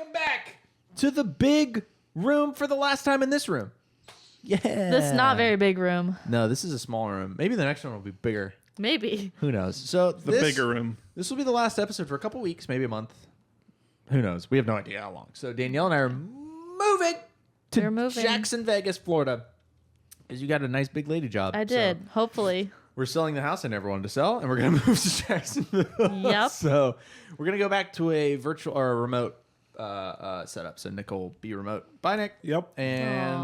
Welcome back to the big room for the last time in this room. Yeah. This not very big room. No, this is a small room. Maybe the next one will be bigger. Maybe. Who knows? So The bigger room. This will be the last episode for a couple weeks, maybe a month. Who knows? We have no idea how long. So Danielle and I are moving to Jackson, Vegas, Florida. Because you got a nice big lady job. I did. So hopefully. we're selling the house I never wanted to sell, and we're going to move to Jacksonville. Yep. So we're going to go back to a virtual or a remote setup. So Nick will be remote. Bye, Nick. Yep. And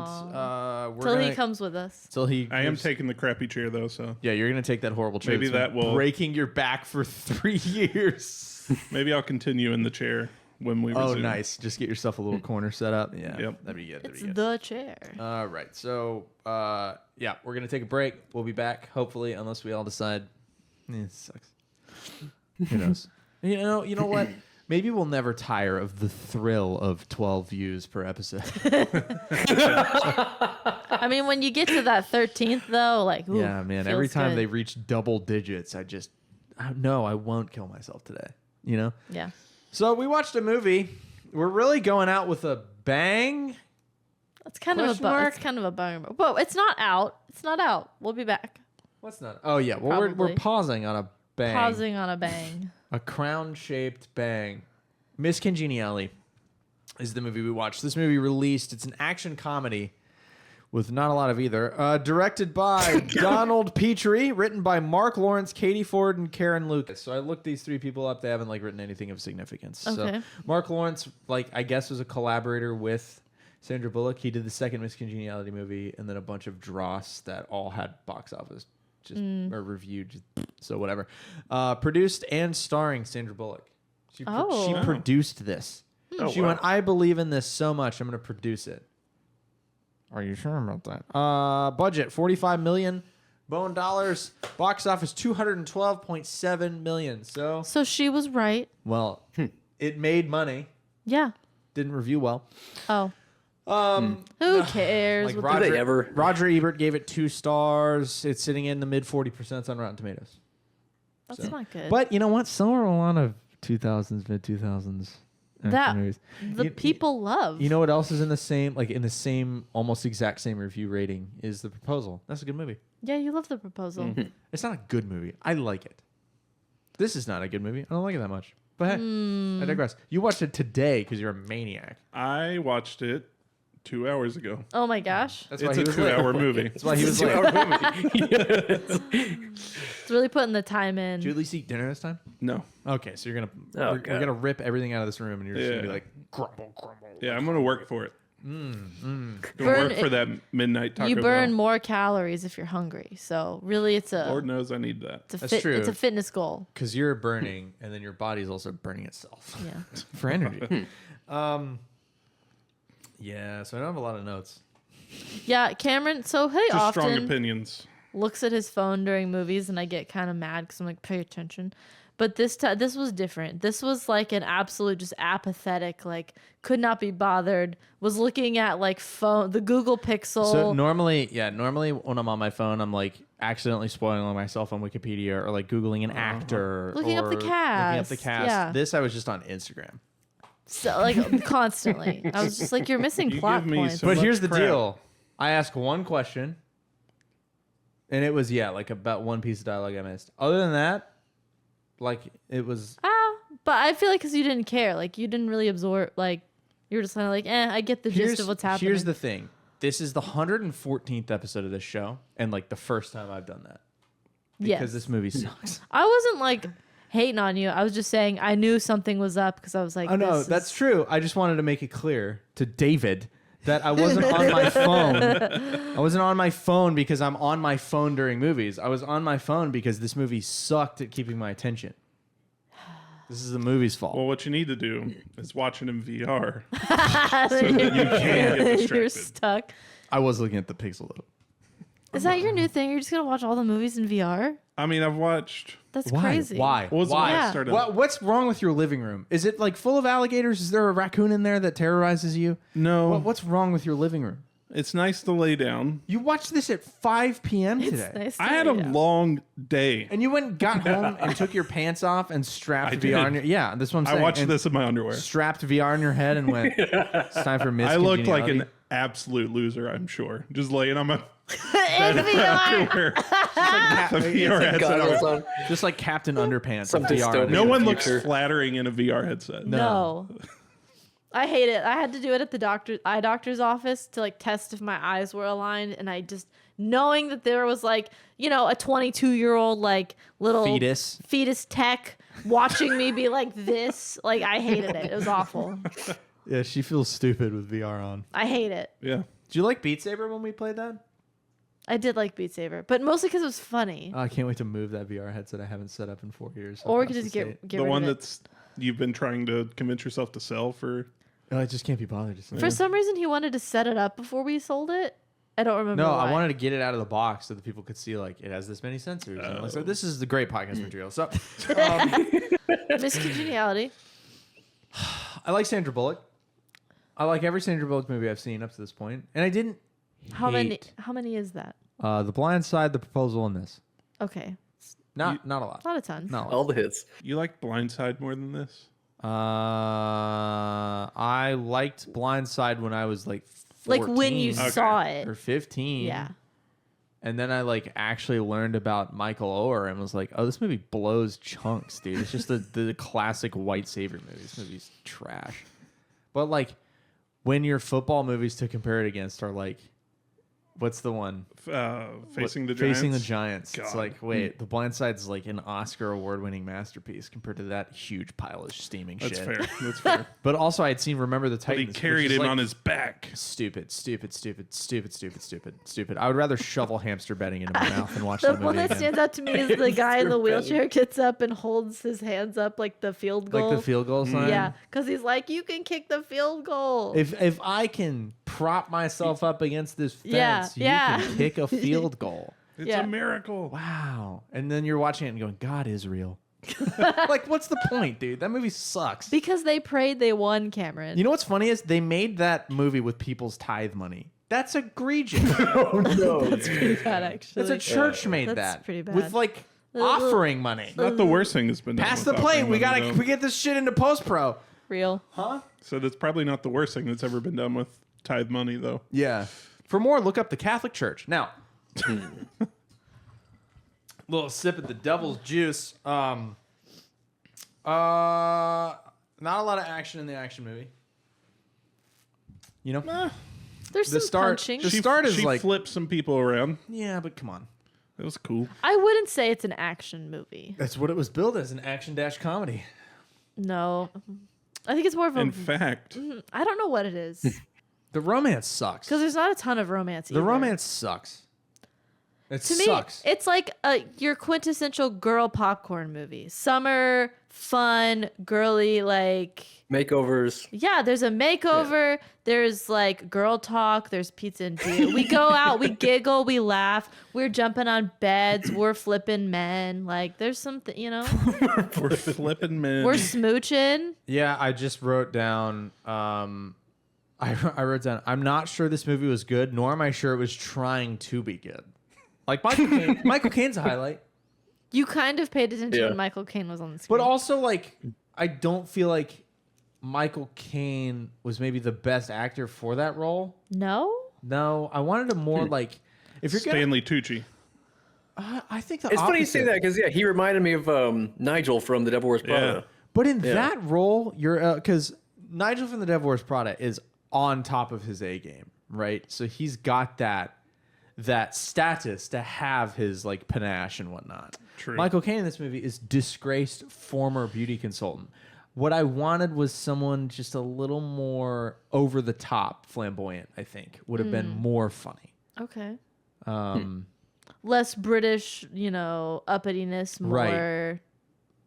we're Till gonna, he comes with us. Till he. I am taking the crappy chair though, so Yeah, you're gonna take that horrible chair. Maybe that's that been will- breaking your back for 3 years. maybe I'll continue in the chair when we resume. Oh, nice. Just get yourself a little corner set up. Yeah. Yep. That'd be good. It's the chair. All right. So, yeah, we're gonna take a break. We'll be back hopefully, unless we all decide. It sucks. Who knows? You know what? Maybe we'll never tire of the thrill of 12 views per episode. I mean, when you get to that 13th, though, like, ooh, Yeah, man. feels Every time good. they reach double digits, no, I won't kill myself today. You know? Yeah. So we watched a movie. We're really going out with a bang. It's kind of Question mark? it's kind of a bummer. But it's not out. It's not out. We'll be back. What's not? Oh, yeah. Well, we're Probably. pausing on a bang. Pausing on a bang. A crown-shaped bang. Miss Congeniality is the movie we watched. This movie released. It's an action comedy with not a lot of either. Directed by Donald Petrie, written by Mark Lawrence, Katie Ford, and Karen Lucas. So I looked these three people up. They haven't written anything of significance. Okay. So Mark Lawrence, I guess, was a collaborator with Sandra Bullock. He did the second Miss Congeniality movie, and then a bunch of dross that all had box office or reviewed. So whatever. Produced and starring Sandra Bullock. She produced this. She went, I believe in this so much, I'm going to produce it. Are you sure about that? Budget, $45 million. Bone dollars. Box office, $212.7 million. So she was right. well, it made money. Yeah. Didn't review well. Oh. Who cares? Like What the- Roger Ebert gave it 2 stars. It's sitting in the mid 40% on Rotten Tomatoes. That's not good. But you know what? So are a lot of 2000s, mid 2000s movies. People love. You know what else is in the same, almost exact same review rating is The Proposal. That's a good movie. Yeah, you love The Proposal. It's not a good movie. I like it. This is not a good movie. I don't like it that much. But hey, I digress. You watched it today because you're a maniac. I watched it 2 hours ago. Oh my gosh. That's why It's he a was 2-hour late. movie. That's why he was late. It's really putting the time in. Did you at least eat dinner this time? No. Okay, so you're Oh, we're God. gonna rip everything out of this room, and you're just gonna be Yeah. like grumble, grumble. Yeah, I'm gonna work for it. Burn Gonna work for it- that midnight Taco You burn Bell. more calories if you're hungry. So really, it's Lord knows I need that. That's true. It's a fitness goal. Because you're burning, and then your body's also burning itself Yeah. for energy. Yeah, so I don't have a lot of notes. Yeah, Cameron. So he Just strong often opinions. looks at his phone during movies, and I get kind of mad because I'm like, pay attention. But this was different. This was like an absolute just apathetic, like could not be bothered. Was looking at like the Google Pixel. So normally when I'm on my phone, I'm like accidentally spoiling myself on Wikipedia or like Googling an actor. Looking up or the Looking up the cast, cast. yeah. This I was just on Instagram. So like constantly. I was just like, you're missing You plot give me points. so But much here's the crap. deal. I asked one question, and it was, about one piece of dialogue I missed. Other than that, it was... But I feel like because you didn't care, like you didn't really absorb, like you were just kind of like, I get the gist of what's happening. Here's the thing. This is the 114th episode of this show, and the first time I've done that. Because this movie sucks. I wasn't like hating on you. I was just saying I knew something was up because I was like, Oh, no, this that's is- true. I just wanted to make it clear to David that I wasn't on my phone. I wasn't on my phone because I'm on my phone during movies. I was on my phone because this movie sucked at keeping my attention. This is the movie's fault. Well, what you need to do is watch it in VR. so you can't get you're distracted. stuck. I was looking at the pixel, though. Is that your new thing? You're just gonna watch all the movies in VR? I mean, I've watched. That's Why? crazy. Why? What was the Why? one I Yeah. started? What's wrong with your living room? Is it full of alligators? Is there a raccoon in there that terrorizes you? No. What's wrong with your living room? It's nice to lay down. You watched this at 5 p.m. It's today. nice. I had a long day. And you went and got home and took your pants off and strapped I VR on did. your... Yeah, that's what I'm saying. I watched And this in my underwear. strapped VR on your head and went, it's time for Miss I looked like Congeniality. an absolute loser, I'm sure. Just laying on my In VR. underwear. The VR headset Goggles on. on. Just like Captain Underpants with Some VR. on dystopian it. No one future. looks flattering in a VR headset. No. I hate it. I had to do it at the eye doctor's office to like test if my eyes were aligned, and I just knowing that there was like, you know, a 22-year-old like little Fetus. tech watching me be like this, like I hated it. It was awful. Yeah, she feels stupid with VR on. I hate it. Yeah. Did you like Beat Saber when we played that? I did like Beat Saber, but mostly because it was funny. Oh, I can't wait to move that VR headset I haven't set up in 4 years. Or we could across just the get state. get The rid one of it. that's you've been trying to convince yourself to sell for. Oh, I just can't be bothered. To For some reason, he wanted to set it up before we sold it. I don't remember. No, why. I wanted to get it out of the box so that people could see like it has this many sensors. And I was like, this is the great podcast material. So Miss Congeniality. I like Sandra Bullock. I like every Sandra Bullock movie I've seen up to this point, and I didn't. How many? hate, How many is that? The Blind Side, The Proposal, and this. Okay, Not a lot. not a ton. Not a lot. All the hits. You like Blindside more than this? I liked Blind Side when I was like 14 Like when you saw it. or 15. Yeah. And then I like actually learned about Michael Oher and was like, oh, this movie blows chunks, dude. It's just the classic white savior movie. This movie's trash. But like when your football movies to compare it against are like, what's the one? Facing the Giants. Facing the Giants. It's God. like, wait, The Blind Side's like an Oscar award-winning masterpiece compared to that huge pile of steaming That's shit. fair. That's fair. But also, I'd seen Remember the But Titans. he which carried is it like on his back. stupid. I would rather shovel hamster bedding into my mouth and watch The that one movie that again. stands out to me is the guy in the wheelchair gets up and holds his hands up like the field goal. Like the field goal sign. Yeah, because he's like, you can kick the field goal. If I can prop myself up against this fence, Yeah, you yeah. can kick a field goal. It's Yeah. a miracle. Wow. And then you're watching it and going, God is real. Like, what's the point, dude? That movie sucks. Because they prayed they won, Cameron. You know what's funny is they made that movie with people's tithe money. That's egregious. That's pretty bad, actually. That's a church made That's that pretty bad. with like offering money. Not the worst thing that's been done. Pass with the plate. offering We money, gotta though. we get this shit into post pro. Real. Huh? So that's probably not the worst thing that's ever been done with tithe money, though. Yeah. For more, look up the Catholic Church. Now, little sip of the devil's juice. Not a lot of action in the action movie. You know? There's The some start- punching. the start is she like- flipped some people around. Yeah, but come on. It was cool. I wouldn't say it's an action movie. That's what it was billed as, an action-comedy. No. I think it's more of a... In fact, I don't know what it is. The romance sucks. Because there's not a ton of romance either. The romance sucks. It To me, sucks. it's like your quintessential girl popcorn movie. Summer, fun, girly, like... Makeovers. Yeah, there's a makeover. There's like girl talk. There's pizza and beer. We go out, we giggle, we laugh. We're jumping on beds. We're flipping men. Like there's something, you know. we're flipping men. We're smooching. Yeah, I just wrote down. I wrote down. I'm not sure this movie was good, nor am I sure it was trying to be good. Like Michael Caine. Michael Caine's a highlight, You kind of paid attention Yeah. when Michael Caine was on the screen. but also like I don't feel like Michael Caine was maybe the best actor for that role. No. No, I wanted a more like if you're gonna. Stanley Tucci. I think the It's funny you say opposite. that because he reminded me of Nigel from The Devil Wears Prada. But in that role, you're because Nigel from The Devil Wears Prada is on top of his A game, right? So he's got that status to have his like panache and whatnot. True. Michael Caine in this movie is disgraced former beauty consultant. What I wanted was someone just a little more over the top, flamboyant. I think would have been more funny. Okay. Um, Less British, uppityness, more Right.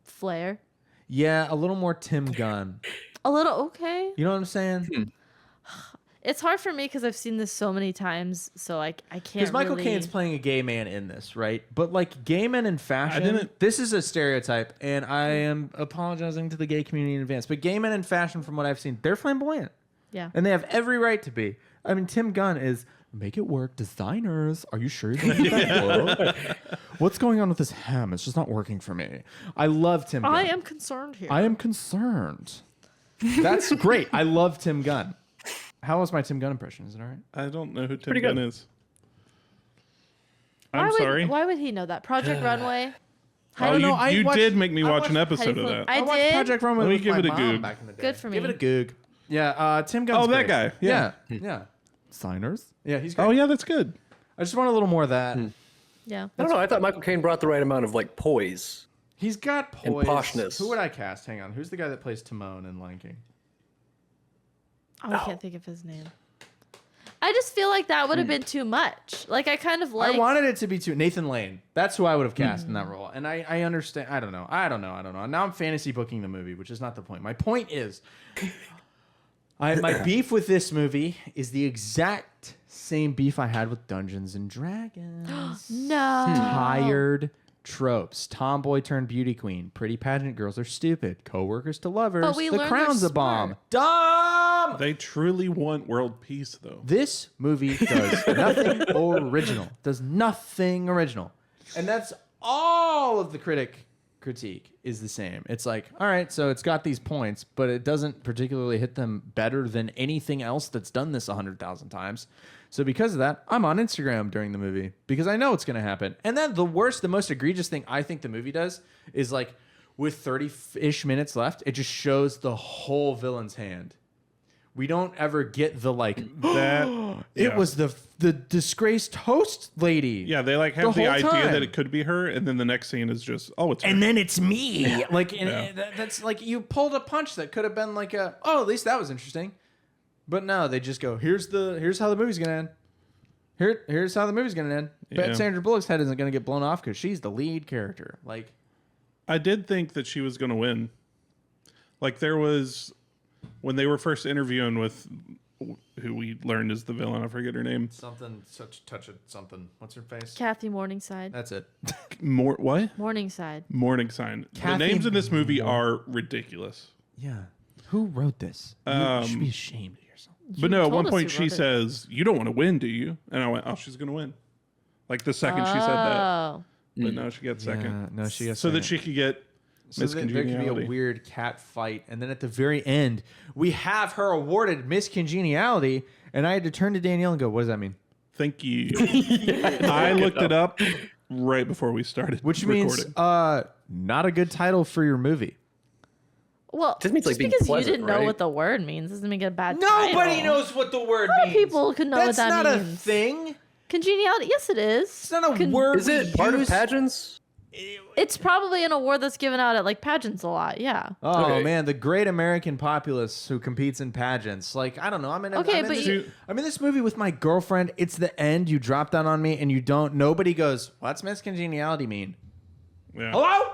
flair. Yeah, a little more Tim Gunn. A little okay. You know what I'm saying? It's hard for me because I've seen this so many times, so I can't. Because Michael really... Caine's playing a gay man in this, right? But like gay men in fashion, this is a stereotype, and I am apologizing to the gay community in advance. But gay men in fashion, from what I've seen, they're flamboyant, Yeah. and they have every right to be. I mean, Tim Gunn is make it work. Designers, are you sure you're going to make that work? What's going on with this hem? It's just not working for me. I love Tim Gunn. I am concerned here. I am concerned. That's great. I love Tim Gunn. How was my Tim Gunn impression? Is it all right? I don't know who Tim Pretty Gunn good. is. I'm sorry. Why would he know that? Project Runway? Oh, don't know. you I did make me I watch an watched episode of that. I watched did? Project Runway Let me with give my it a mom goog. back in the day. Good for me. Give it a goog. Yeah, Tim Gunn's Oh, that great. guy. Yeah. Yeah. Yeah. Signers? Yeah, he's great. Oh, yeah, that's good. I just want a little more of that. Yeah. I don't know. I thought Michael Caine brought the right amount of like poise. He's got And poise. poshness. Who would I cast? Hang on. Who's the guy that plays Timon in Lion King? Oh, I can't think of his name. I just feel like that would have been too much. Like I kind of like. I wanted it to be too Nathan Lane. That's who I would have cast in that role. And I understand. I don't know. Now I'm fantasy booking the movie, which is not the point. My point is, my beef with this movie is the exact same beef I had with Dungeons and Dragons. No. Tired tropes. Tomboy turned beauty queen. Pretty pageant girls are stupid. Co-workers to lovers. But we the learned crown's they're a bomb. smart. Dumb! They truly want world peace, though. This movie does nothing original. Does nothing original. And that's all of the critique is the same. It's like, all right, so it's got these points, but it doesn't particularly hit them better than anything else that's done this 100,000 times. So because of that, I'm on Instagram during the movie because I know it's going to happen. And then the most egregious thing I think the movie does is like with 30-ish minutes left, it just shows the whole villain's hand. We don't ever get the like That it was the disgraced host lady. Yeah, they like have the the whole idea time. that it could be her, and then the next scene is just, oh, it's her. And then it's me. Like that's like you pulled a punch that could have been like at least that was interesting. But no, they just go, here's how the movie's gonna end. Here's how the movie's gonna end. Yeah. Bet Sandra Bullock's head isn't gonna get blown off because she's the lead character. Like I did think that she was going to win. Like there was, when they were first interviewing with who we learned is the villain, I forget her name. something such touch it something. What's her face? Kathy Morningside. That's it. What? Morningside. Morning Sign. Kathy The names in this movie are ridiculous. Yeah. Who wrote this? You should be ashamed of yourself. But no, at told one us point who she wrote it. says, "You don't want to win, do you?" And I went, "Oh, she's going to win." Like the second she said that. Oh. But no, she got second. Yeah, no, she got So that second. she could get So Miss there could be a Congeniality. weird cat fight, and then at the very end, we have her awarded Miss Congeniality, and I had to turn to Danielle and go, "What does that mean?" Thank you. I looked it up right before we started Which recording. means not a good title for your movie. Well, Just means, like, just being because pleasant, you didn't know right? what the word means doesn't make it a bad Nobody title. knows what the word Other means. people can know what That's that not means. a thing. Congeniality. Yes, it is. It's not a word. Is it we part of use. pageants? It's probably an award that's given out at like pageants a lot. Yeah. Oh Okay. man, the great American populace who competes in pageants. Like I don't know. I'm in this movie with my girlfriend. It's the end. You drop down on me, and you don't. Nobody goes. What's Miss Congeniality mean? Yeah. Hello.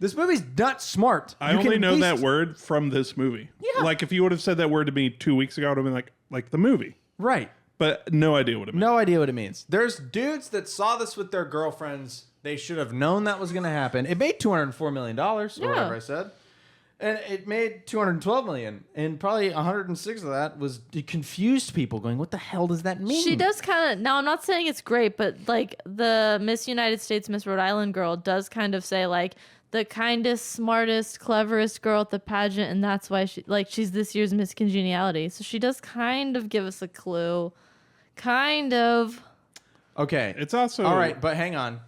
This movie's not smart. I You only can know at that least- word from this movie. Yeah. Like if you would have said that word to me 2 weeks ago, I would have been like the movie. Right. But no idea what it meant. No idea what it means. There's dudes that saw this with their girlfriends. They should have known that was going to happen. It made $204 million, or whatever I said. And it made $212 million. And probably 106 of that was it confused people going, what the hell does that mean? She does kind of. Now, I'm not saying it's great, but like the Miss United States, Miss Rhode Island girl does kind of say like the kindest, smartest, cleverest girl at the pageant, and that's why she's this year's Miss Congeniality. So she does kind of give us a clue, kind of. Okay. It's also All right, but hang on.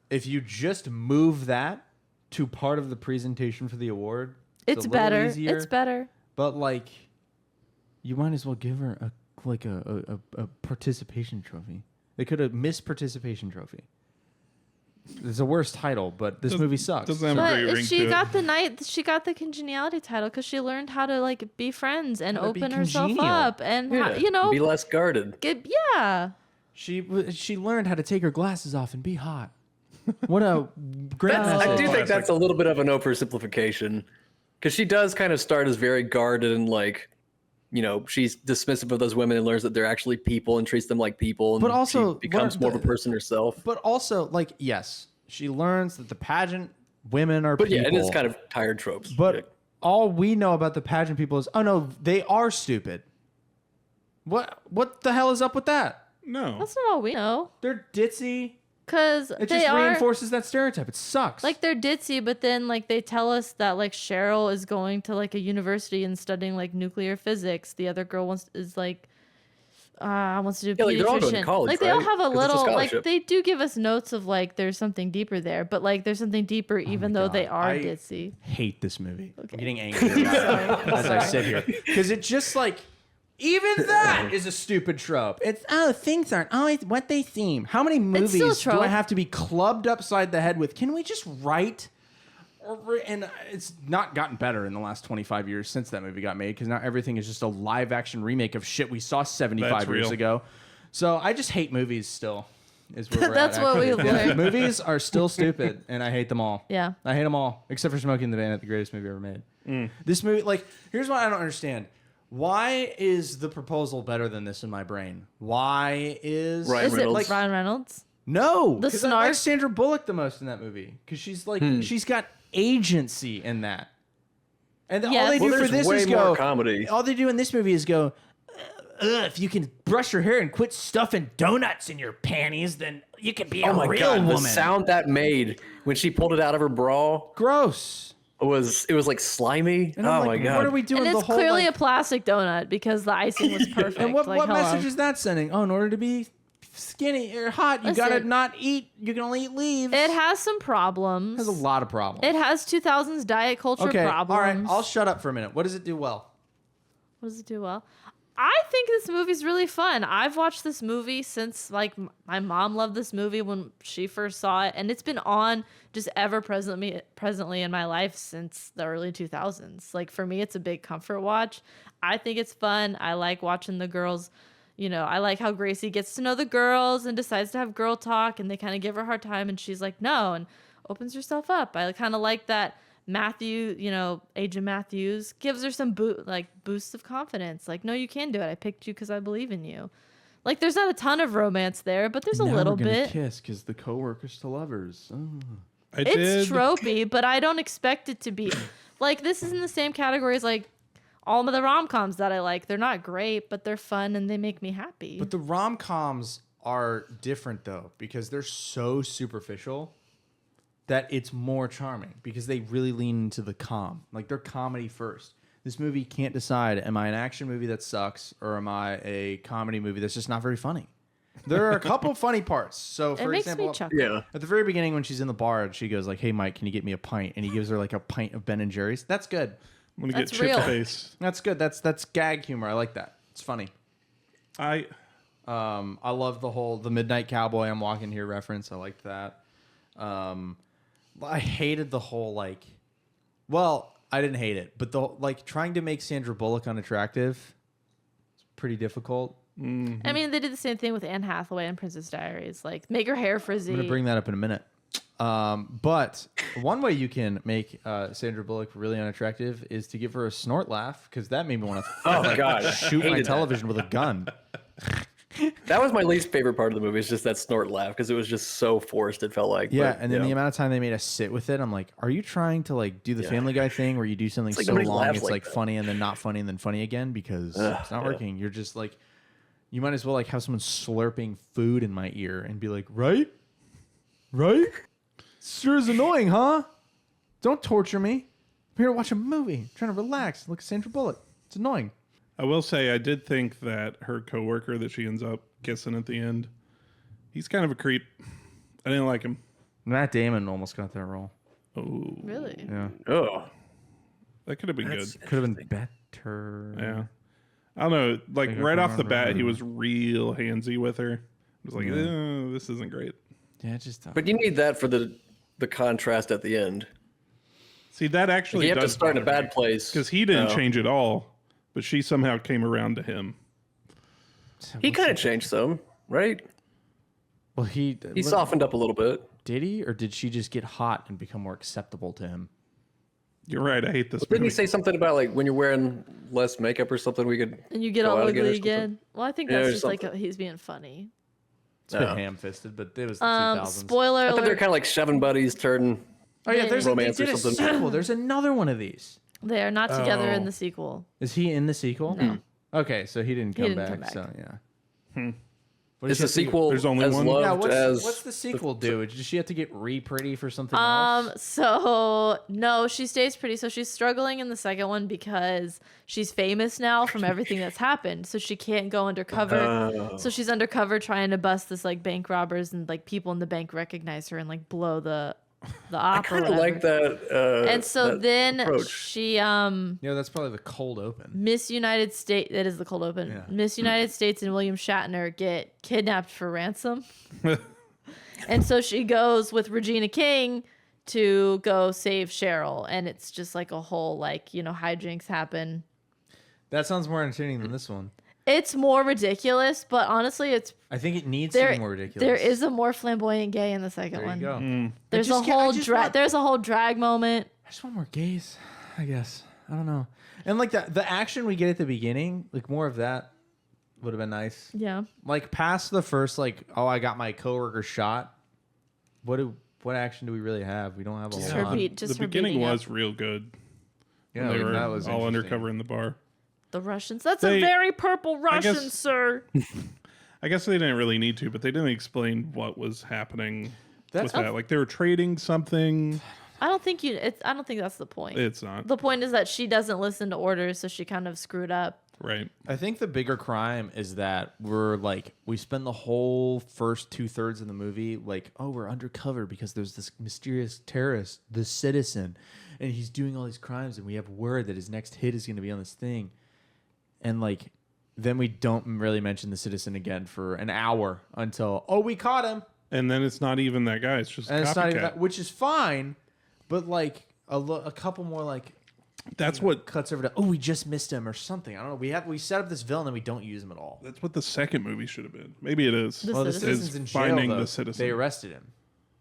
If you just move that to part of the presentation for the award, It's a little better. easier. It's better. But like, you might as well give her a participation trophy. They could have missed participation trophy. It's a worse title, but this movie sucks. doesn't have a great But ring she to got it. she got the congeniality title because she learned how to like be friends and How to be open herself congenial. up and Yeah. Be less guarded. yeah. She learned how to take her glasses off and be hot. What a great I message. do think Classic. that's a little bit of an oversimplification, because she does kind of start as very guarded and like, you know, she's dismissive of those women and learns that they're actually people and treats them like people. And But also she becomes more of a person herself. But also, like, yes, she learns that the pageant women are But people. yeah, it is kind of tired tropes. But Yeah. all we know about the pageant people is, oh no, they are stupid. What the hell is up with that? No. That's not all we know. They're ditzy. Because It they just are reinforces that stereotype. It sucks. like they're ditzy, but then like they tell us that like Cheryl is going to like a university and studying like nuclear physics. The other girl wants to do like, they're all going to pediatrician. college, Like they all right? have a 'Cause it's a little like scholarship. they do give us notes of like there's something deeper there, but like there's something deeper even though they God. are I ditzy. hate this movie. Okay. I'm getting angry about it as I sit here because it just like even that is a stupid trope. It's things aren't always what they seem. How many still a movies do I trope. have to be clubbed upside the head with? Can we just write? And it's not gotten better in the last 25 years since that movie got made because now everything is just a live action remake of shit we saw 75 That's years real. ago. So I just hate movies still. Is where we're That's at, what actually. we've Yeah, learned. movies are still stupid, and I hate them all. Yeah. I hate them all, except for Smoking the Bandit, the greatest movie ever made. This movie, like, here's what I don't understand. Why is the proposal better than this in my brain? Why is Ryan Is it Reynolds. like Ryan Reynolds? no? The 'Cause I like snark? Sandra Bullock the most in that movie because she's like she's got agency in that. And Yeah. all they Well, do for there's this way is more go. comedy. All they do in this movie is go. If you can brush your hair and quit stuffing donuts in your panties, then you can be a Oh my real god, woman. the sound that made when she pulled it out of her bra Gross. was like slimy. And I'm Oh like, my god. what are we doing? And the it's whole, clearly like, a plastic donut because the icing was perfect. and what like, hello. message is that sending? Oh, in order to be skinny or hot, you gotta Listen. not eat. You can only eat leaves. It has some problems. has a lot of problems. It has 2000s diet culture okay, problems. all right. I'll shut up for a minute. What does it do well? What does it do well? I think this movie's really fun. I've watched this movie since like my mom loved this movie when she first saw it, and it's been on just ever presently in my life since the early 2000s. Like for me, it's a big comfort watch. I think it's fun. I like watching the girls. You know, I like how Gracie gets to know the girls and decides to have girl talk, and they kind of give her a hard time, and she's like, no, and opens herself up. I kind of like that. Matthew, you know, Agent Matthews gives her some boosts of confidence. Like, no, you can do it. I picked you because I believe in you. Like, there's not a ton of romance there, but there's a little bit. Kiss because the coworkers to lovers. Oh. I It's did. tropey, but I don't expect it to be. Like, this is in the same category as like all of the rom-coms that I like. They're not great, but they're fun and they make me happy. But the rom-coms are different though because they're so superficial that it's more charming because they really lean into the like they're comedy first. This movie can't decide, am I an action movie that sucks or am I a comedy movie that's just not very funny? There are a couple funny parts. So it for makes example, me chuckle. Yeah. at the very beginning when she's in the bar, she goes like, "Hey Mike, can you get me a pint?" And he gives her like a pint of Ben and Jerry's. That's good. I'm gonna get That's real. chip-faced. That's good. That's gag humor. I like that. It's funny. I I love the Midnight Cowboy I'm walking here reference. I liked that. I hated the whole like, well, I didn't hate it, but the like trying to make Sandra Bullock unattractive, it's pretty difficult. I mean, they did the same thing with Anne Hathaway in Princess Diaries. Like, make her hair frizzy. I'm gonna bring that up in a minute. But one way you can make Sandra Bullock really unattractive is to give her a snort laugh because that made me want to Oh god. shoot my Hated that. television with a gun. That was my least favorite part of the movie. Is just that snort laugh because it was just so forced. It felt like. Yeah, But, and then the yeah. amount of time they made us sit with it, I'm like, are you trying to like do the Yeah. Family Guy thing where you do something like so nobody long laughs it's like like that. funny and then not funny and then funny again because it's not yeah. working. You're just like, you might as well like have someone slurping food in my ear and be like, right? Sure is annoying, huh? Don't torture me. I'm here to watch a movie. I'm trying to relax. Look at Sandra Bullock. It's annoying. I will say I did think that her coworker that she ends up kissing at the end, he's kind of a creep. I didn't like him. Matt Damon almost got that role. Oh, Really? Yeah, Oh. that could have been That's- good. could have been better. Yeah, I don't know. Like Think I right can off the remember. bat, he was real handsy with her. I was like, this isn't great. Yeah, just But you need that for the contrast at the end. See, that Like, actually you have to does start in a bad place because he didn't No. change at all, but she somehow came around to him. He kind of changed some, right? well, he Softened up a little bit. Did he, or did she just get hot and become more acceptable to him? You're right. I hate this. Didn't he movie. say something about like when you're wearing less makeup or something? We could. And you get Go all out again or ugly something? again. Well, I think Yeah, that's or just like something. he's being funny. It's a bit Yeah. ham-fisted, but it was the 2000s. Spoiler I thought they were alert. kind of like shoving buddies, turning. Oh yeah, there's they romance or did a something. sequel. There's another one of these. They are not together in Oh. the sequel. Is he in the sequel? No. Okay, so he didn't He come, didn't back, come back. So yeah. What Is did the she have to sequel There's only as one? loved Yeah, as what's the sequel do? Does she have to get re-pretty for something else? So no, she stays pretty. So she's struggling in the second one because she's famous now from everything that's happened. So she can't go undercover. Oh. So she's undercover trying to bust this like bank robbers, and like people in the bank recognize her and like blow the I op or kind of whatever. like that. And so that then approach. she Yeah, that's probably the cold open. Miss United States, that is the cold open. Yeah. Miss United States and William Shatner get kidnapped for ransom. And so she goes with Regina King to go save Cheryl. And it's just like a whole, like, you know, hijinks happen. That sounds more entertaining than this one. It's more ridiculous, but honestly, it's I think it needs to be more ridiculous. there is a more flamboyant gay in the second There one. you go. There's I a just get- I whole just want- there's a whole drag moment. I just want more gays, I guess. I don't know. And like the action we get at the beginning, like more of that would have been nice. Yeah. Like past the first, like, oh, I got my coworker shot. What action do we really have? We don't have a Just whole her lot. beat, just the her beginning beating up was real good. Yeah, They like, were that was all interesting. undercover in the bar. the Russians. That's They- a very purple Russian, guess- sir. I guess they didn't really need to, but they didn't explain what was happening That's- with that. Like they were trading something. I don't think I don't think that's the point. It's not The point is that she doesn't listen to orders, so she kind of screwed up. right. I think the bigger crime is that we spend the whole first 2/3 of the movie like, oh, we're undercover because there's this mysterious terrorist, the Citizen, and he's doing all these crimes, and we have word that his next hit is going to be on this thing, and like, then we don't really mention the Citizen again for an hour until, oh, we caught him, And then it's not even that guy. It's just and a it's not even copycat. that, which is fine, but like a couple more like. That's what Cuts over to, oh, we just missed him or something. I don't know. We set up this villain and we don't use him at all. that's what the second movie should have been. Maybe it is. The Well, the Citizen. Citizen's in jail, finding though. the Citizen. They arrested him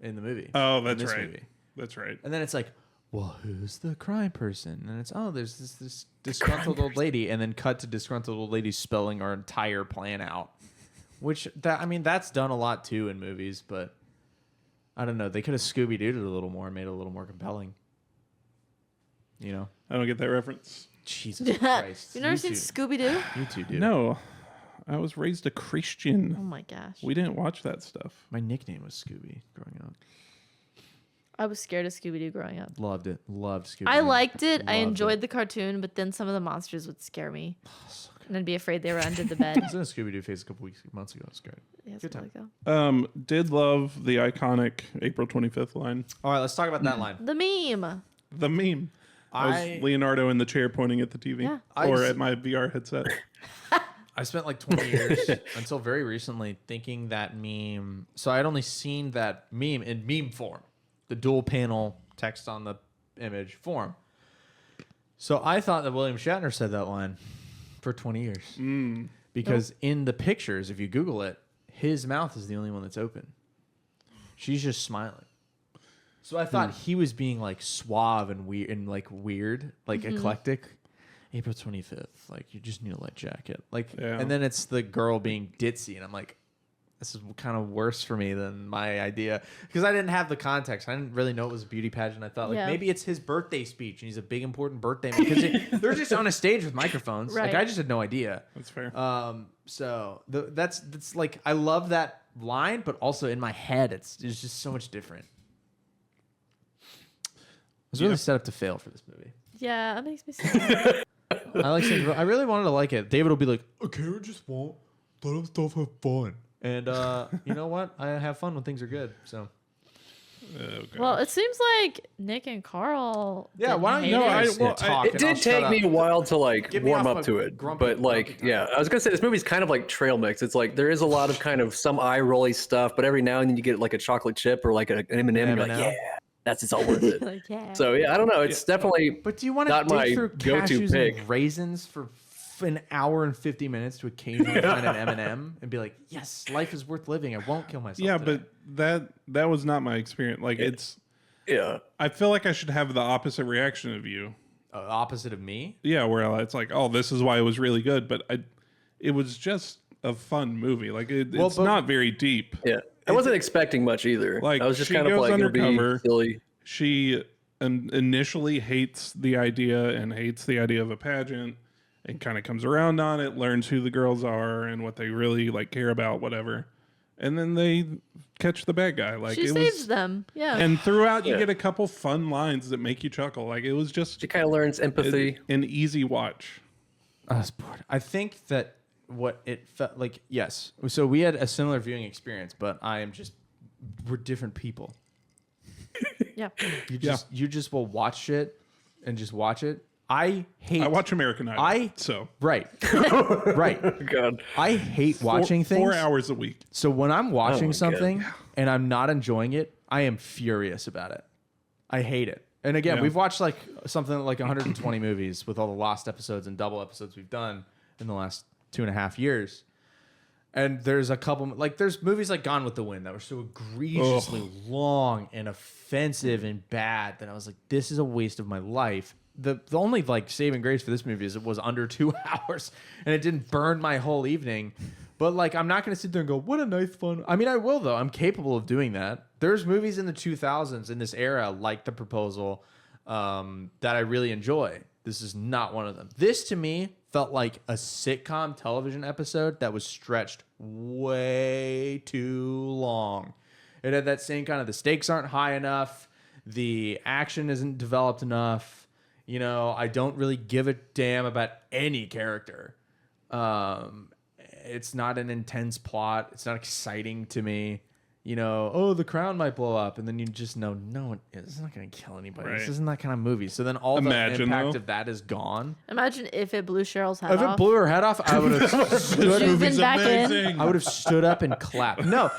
in the movie. Oh, in that's this right. movie. That's right. And then it's like, well, who's the crime person? And it's, oh, there's this disgruntled old lady. And then cut to disgruntled old lady spelling our entire plan out. Which, that's done a lot too in movies, but I don't know. They could have Scooby-Dooed it a little more and made it a little more compelling. You know? I don't get that reference. Jesus Christ. You've never seen two- Scooby Doo? You two do. No, I was raised a Christian. Oh my gosh. We didn't watch that stuff. My nickname was Scooby growing up. I was scared of Scooby Doo growing up. Loved it. Loved Scooby. I liked it. I Loved enjoyed it. the cartoon, but then some of the monsters would scare me. And I'd be afraid they were under the bed. I was in a Scooby Doo phase a couple months ago. It's great. Yeah, it's Good really time. cool. Did love the iconic April 25th line. All right, let's talk about that line. The meme. The meme. I was Leonardo in the chair pointing at the TV. Yeah. Or I- at my VR headset. I spent like 20 years until very recently thinking that meme. So I'd only seen that meme in meme form, the dual panel text on the image form. So I thought that William Shatner said that line for 20 years. Because in the pictures, if you Google it, his mouth is the only one that's open. She's just smiling. So I thought he was being like suave and weird, like eclectic. April 25th, like you just need a light jacket, like, Yeah. and then it's the girl being ditzy, and I'm like, this is kind of worse for me than my idea because I didn't have the context. I didn't really know it was a beauty pageant. I thought like Yeah. maybe it's his birthday speech and he's a big important birthday man because they're just on a stage with microphones. Right. Like I just had no idea. That's fair. So that's like I love that line, but also in my head, it's just so much different. I was really Yeah. set up to fail for this movie. Yeah, that makes me sad. I like Sandra. I really wanted to like it. David will be like, Karen just won't let him stuff have fun. And you know what? I have fun when things are good. So Oh, God. Well, it seems like Nick and Carl. yeah, didn't why don't hate you it. guys well, talk? I- It and I'll did shut take up. me a while to like Get me warm off up to my it, grumpy- but like, grumpy yeah, I was gonna say this movie's kind of like trail mix. It's like there is a lot of kind of some eye rolly stuff, but every now and then you get like a chocolate chip or like an M&M, and you're like, M&M. yeah, it's all worth it. Like, yeah. So yeah, I don't know. It's definitely But do you want to not my dig through go-to cashews pick. and raisins for an hour and 50 minutes to occasionally find an M&M and be like, yes, life is worth living. I won't kill myself. yeah, today. but that was not my experience. Like it's, yeah. I feel like I should have the opposite reaction of you. Opposite of me. Yeah, where it's like, oh, this is why it was really good, but it was just a fun movie. Like Well, it's but- not very deep. Yeah. I wasn't expecting much either. Like, I was just she kind of goes like it'll be undercover. silly. She initially hates the idea of a pageant, and kind of comes around on it, learns who the girls are and what they really like care about, whatever. And then they catch the bad guy. Like She saves them. Yeah. And throughout, you Yeah. get a couple fun lines that make you chuckle. Like it was just She kind of learns empathy. an easy watch. I was bored. I think that what it felt like, yes. So we had a similar viewing experience, but we're different people. Yeah. You just will watch shit and just watch it. I watch American Idol. right. Right. Oh, God. I hate watching things. 4 hours a week. So when I'm watching my something and I'm not enjoying it, I am furious about it. I hate it. And again, Yeah. we've watched like something like 120 movies with all the lost episodes and double episodes we've done in the last 2.5 years. And there's a couple, like there's movies like Gone with the Wind that were so egregiously long and offensive and bad that I was like, this is a waste of my life. The only like saving grace for this movie is it was under 2 hours and it didn't burn my whole evening. But like, I'm not going to sit there and go, what a nice fun. I mean, I will though. I'm capable of doing that. There's movies in the 2000s in this era, like The Proposal, that I really enjoy. This is not one of them. This to me felt like a sitcom television episode that was stretched way too long. It had that same kind of the stakes aren't high enough. The action isn't developed enough. You know, I don't really give a damn about any character. It's not an intense plot. It's not exciting to me. You know, oh, the crown might blow up. And then you just know, no, it's not going to kill anybody. Right. This isn't that kind of movie. So then all Imagine, the impact though. of that is gone. Imagine if it blew Cheryl's head If off. it blew her head off, I would have stood She's been back in. I would have stood up and clapped. No,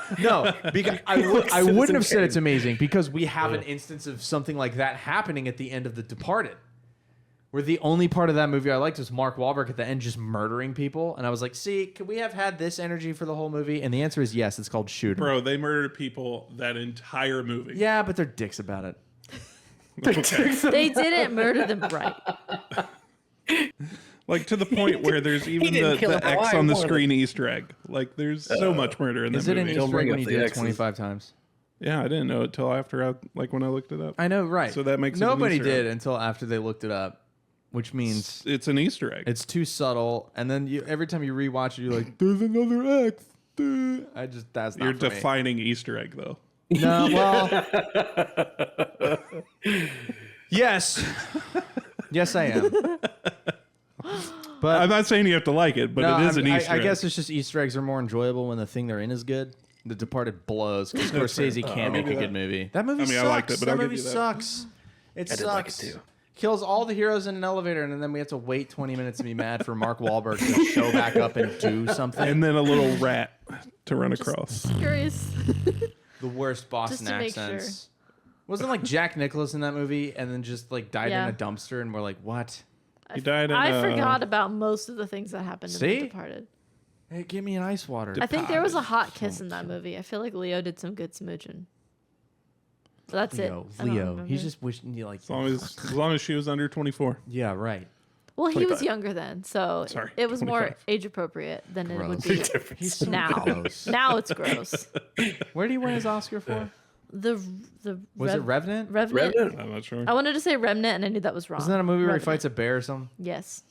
because I wouldn't have said it's amazing because we have an instance of something like that happening at the end of The Departed. Where the only part of that movie I liked was Mark Wahlberg at the end just murdering people. And I was like, see, could we have had this energy for the whole movie? And the answer is yes. It's called Shooter. Bro, they murdered people that entire movie. Yeah, but they're dicks about it. Okay. They didn't murder them right. Like to the point where there's even didn't kill the him how X I on the wanted. screen Easter egg. Like there's so much murder in that Is it an movie. Don't Easter egg bring when up you the did it X's. 25 times? Yeah, I didn't know it till after when I looked it up. I know, right. So that makes it an Nobody Easter did egg. until after they looked it up, which means It's an Easter egg. it's too subtle. And then every time you rewatch it, you're like, there's another X. That's not You're for me. defining Easter egg though. No, well, yes, yes, I am. But I'm not saying you have to like it, but no, it is an Easter I egg. guess it's just Easter eggs are more enjoyable when the thing they're in is good. The Departed blows because Scorsese can't make a good movie. That movie I mean, sucks. I liked it, but that I'll give movie you that. sucks. It I did like it sucks. too. Kills all the heroes in an elevator, and then we have to wait 20 minutes to be mad for Mark Wahlberg to show back up and do something. And then a little rat to run across. Curious. The worst Boston Just to make accents. Wasn't like Jack Nicklaus in that movie, and then just like died Yeah. in a dumpster, and we're like, what? He died in I forgot about most of the things that happened in See? The Departed. Hey, give me an ice water. I think there was a hot kiss in that movie. I feel like Leo did some good smooching. But that's Leo, it. I don't Leo. remember. He's just wishing you like. As long as she was under 24. Yeah, right. Well, he was 25. younger then, so Sorry, it was more 25. age appropriate than it would Gross. be He's so now. gross. Now it's gross. Where did he win his Oscar for? The Was it Revenant? Revenant? Revenant? I'm not sure. I wanted to say Remnant, and I knew that was wrong. Isn't that a movie where he Revenant. fights a bear or something? Yes,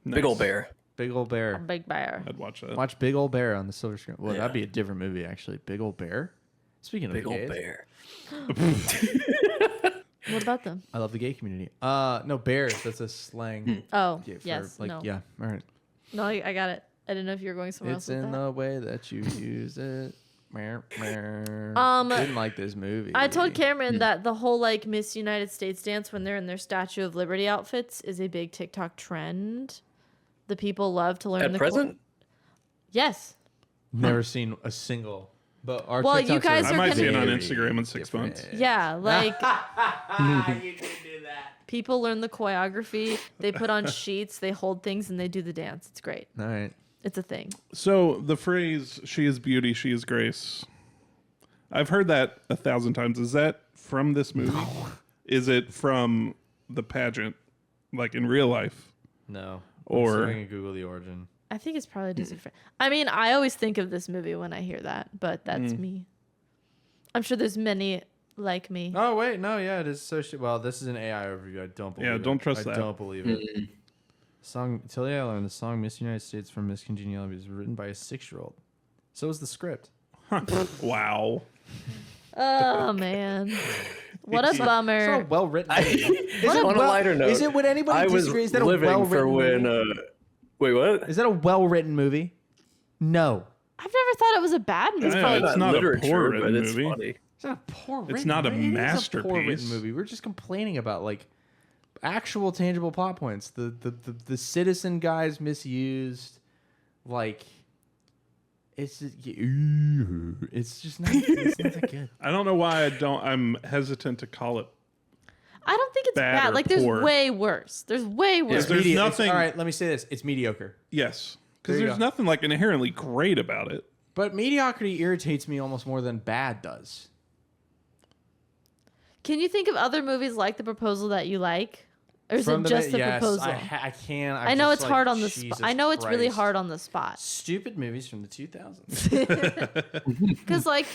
Nice. Big old bear. Big old a bear. big bear. I'd watch that. Watch Big Old Bear on the silver screen. Well, Yeah. that'd be a different movie actually. Big Old Bear. Speaking of Big old gays, bear. What about them? I love the gay community. No, bears. That's a slang. Oh, Yeah, for, yes. like, no. yeah. All right. No, I got it. I didn't know if you were going somewhere It's else with in that. the way that you use it. Didn't like this movie. I told Cameron that the whole like Miss United States dance when they're in their Statue of Liberty outfits is a big TikTok trend. The people love to learn At the present? Yes. Never seen a single. But our Well, you TikToks guys I are might gonna- see it on very Instagram in 6 months. different. Yeah, like You can do that. people learn the choreography. They put on sheets, they hold things, and they do the dance. It's great. All right. It's a thing. So the phrase "she is beauty, she is grace," I've heard that 1,000 times. Is that from this movie? Is it from the pageant, like in real life? No. Or- I'm going to Google the origin. I think it's probably Disney. I mean, I always think of this movie when I hear that, but that's me. I'm sure there's many like me. Oh wait, no, yeah, it is. Well, this is an AI overview. I don't believe. Yeah, don't trust I that. don't believe it. Song Tilly I learned the song Miss United States from Miss Congeniality was written by a 6-year-old. So was the script. Wow. Oh man, what a bummer. It's not a well written. On a lighter note, Is it? Would anybody I was disagree? Is that a living well for written when. movie? Wait, what? Is that a well written movie? No. I've never thought it was a bad movie. Yeah, it's not a literature, poor but written it's movie. funny. It's not a poor written. It's not a movie. It is poor masterpiece. written movie. We're just complaining about like actual tangible plot points. The citizen guy's misused. Like it's just not. It's not that good. I don't know why I'm hesitant to call it. I don't think it's Bad bad. or Like, there's poor. way worse. There's way worse. There's nothing- All right, let me say this: it's mediocre. Yes, There because you there's go. nothing like inherently great about it. But mediocrity irritates me almost more than bad does. Can you think of other movies like The Proposal that you like? Or is it just The yes, Proposal? I can. I know it's hard on the spot. I know it's really hard on the spot. Stupid movies from the 2000s. Because, like,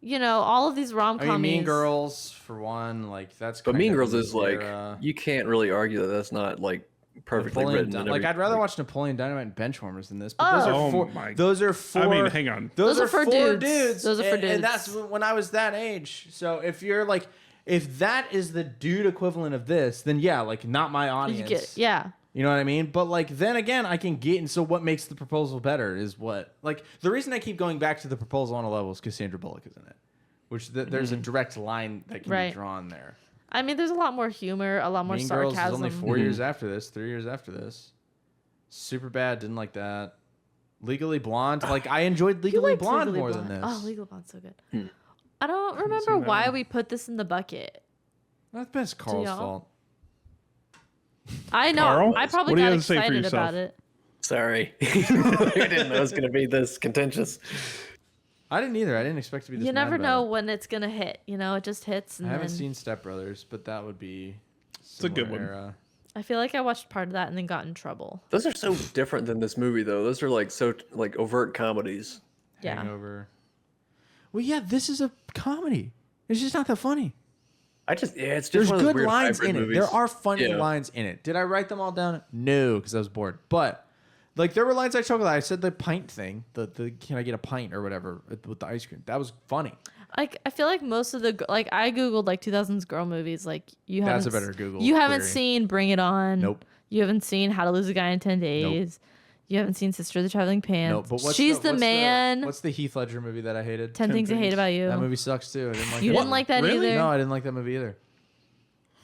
you know, all of these rom-coms. I mean, Mean Girls, for one, like, that's But kind Mean of Girls in is this like era. you can't really argue that that's not like perfectly Napoleon written. Like, I'd rather watch Napoleon Dynamite and Benchwarmers than this. But those Oh are four. my- Those are four. I mean, hang on. Those are for four dudes. Those are for dudes. And that's when I was that age. So if you're like, if that is the dude equivalent of this, then yeah, like, not my You audience. get, yeah. You know what I mean? But like then again, I can get. And so what makes The Proposal better is what like the reason I keep going back to The Proposal on a level is because Sandra Bullock is in it, which there's a direct line that can Right. be drawn there. I mean, there's a lot more humor, a lot more Mean Girls sarcasm. is only 4 years after this, 3 years after this. Super Bad, didn't like that. Legally Blonde, like I enjoyed You Legally liked Blonde Legally more Blonde. than this. Oh, Legally Blonde's so good. I don't remember seen that why one. we put this in the bucket. That's Carl's y'all? fault. I know. Carl, I probably what do you got have to say for excited yourself? about it. Sorry, I didn't know it was gonna be this contentious. I didn't either. I didn't expect to be this You mad never about know it. when it's gonna hit. You know, it just hits. And I haven't then seen Step Brothers, but that would be a good similar one. era. I feel like I watched part of that and then got in trouble. Those are so different than this movie, though. Those are like so like overt comedies. Yeah. Hangover. Well, yeah, this is a comedy. It's just not that funny. It's just There's one of those good weird lines hybrid in it. movies. There are funny Yeah. lines in it. Did I write them all down? No, because I was bored. But like there were lines I choked. I said the pint thing. The can I get a pint or whatever with the ice cream. That was funny. Like I feel like most of the like I googled like 2000s girl movies. Like you That's haven't a better Google You haven't query. seen Bring It On. Nope. You haven't seen How to Lose a Guy in 10 Days. You haven't seen Sister of the Traveling Pants. No, but what's She's the what's man. What's the Heath Ledger movie that I hated? 10 Things I Hate About You. That movie sucks too. I didn't like You that didn't like that Really? either. No, I didn't like that movie either.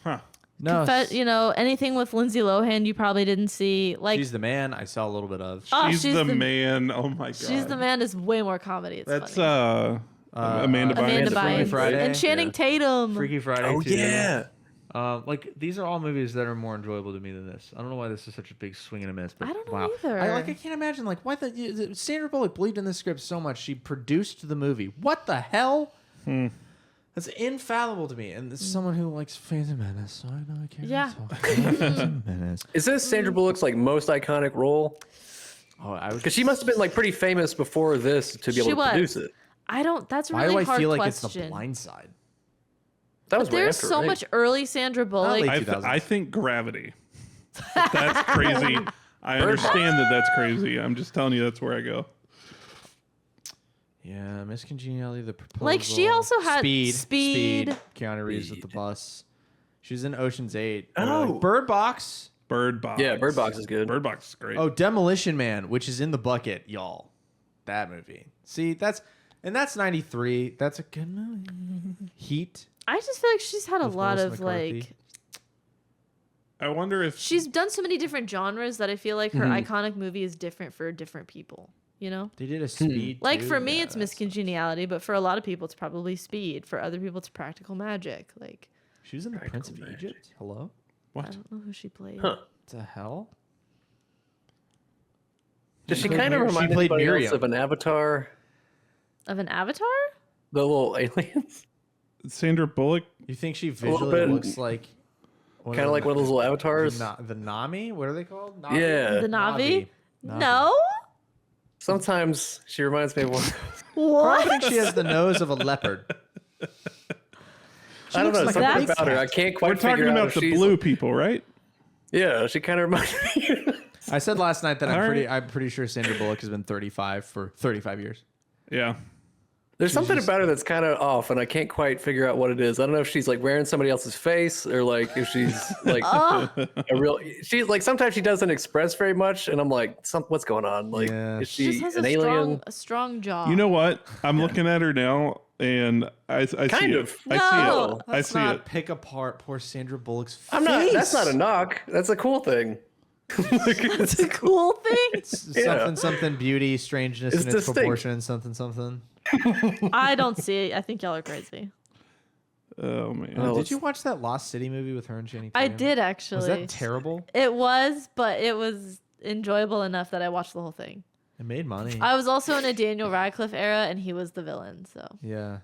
Huh. No, You know, anything with Lindsay Lohan you probably didn't see. Like She's the Man. I saw a little bit of. Oh, She's the man. Oh my god. She's the Man is way more comedy. It's That's funny. Amanda Bynes. Amanda Friday. Bynes Friday. and Channing Yeah. Tatum. Freaky Friday. Oh too. yeah. Like these are all movies that are more enjoyable to me than this. I don't know why this is such a big swing and a miss, but I don't know wow. either. I can't imagine like why Sandra Bullock believed in this script so much she produced the movie. What the hell? That's infallible to me, and this is someone who likes Phantom Menace, so I know I can't. Yeah. talk about Phantom Menace. Is this Sandra Bullock's like most iconic role? Oh, I was Because she must have been like pretty famous before this to be She able to was. produce it. I don't. That's a Why really do I hard feel like question. it's The Blind Side? That was way There's after, so right? much early Sandra Bullock. late. I 2000s. think Gravity. That's crazy. I understand that that's crazy. I'm just telling you that's where I go. Yeah, Miss Congeniality, The Proposal. Like, she also had Speed. Speed. Keanu Reeves with the bus. She was in Ocean's 8. Oh. Bird Box. Bird Box. Yeah, Bird Box is good. Bird Box is great. Oh, Demolition Man, which is in the bucket, y'all. That movie. See, that's 93. That's a good movie. Heat. I just feel like she's had a with lot Melissa of McCarthy. like. I wonder if She's done so many different genres that I feel like her iconic movie is different for different people. You know, They did a Speed. like too. for me, Yeah, it's Miss that's- Congeniality, but for a lot of people, it's probably Speed. For other people, it's Practical Magic. Like, She was in The Prince of Magic. Egypt. Hello? I what? don't know who she played. Huh. What the hell? Does she played kind of Mir- she remind played anybody else Miriam. of an Avatar? Of an Avatar? The little aliens? Sandra Bullock. You think she little visually bit. looks like Kind of like one of those little avatars? the Nami? What are they called? Navi? Yeah. The Navi? Navi. No. Sometimes she reminds me of one. I think she has the nose of a leopard. I don't know. looks like Something a big about her. I cat. can't quite We're talking figure out about if the she's blue like- people, right? Yeah, she kind of reminds me. I said last night that All right. I'm pretty sure Sandra Bullock has been 35 for 35 years. Yeah. There's something about her that's kind of off, and I can't quite figure out what it is. I don't know if she's like wearing somebody else's face, or like if she's like a real. She's like sometimes she doesn't express very much, and I'm like, what's going on? Like, is She she just has an a alien? strong jaw. You know what? I'm looking at her now, and I see Kind it. of. I see No. it. I Let's see not it. pick apart poor Sandra Bullock's face. I'm not. That's not a knock. That's a cool thing. That's a cool thing. Something, something, beauty, strangeness It's in its distinct. proportion, something, something. I don't see it. I think y'all are crazy. Oh man. Oh, Did you watch that Lost City movie with her and Channing I Tatum? did actually. Was that terrible? It was, but it was enjoyable enough that I watched the whole thing. It made money. I was also in a Daniel Radcliffe era, and he was the villain. So Yeah.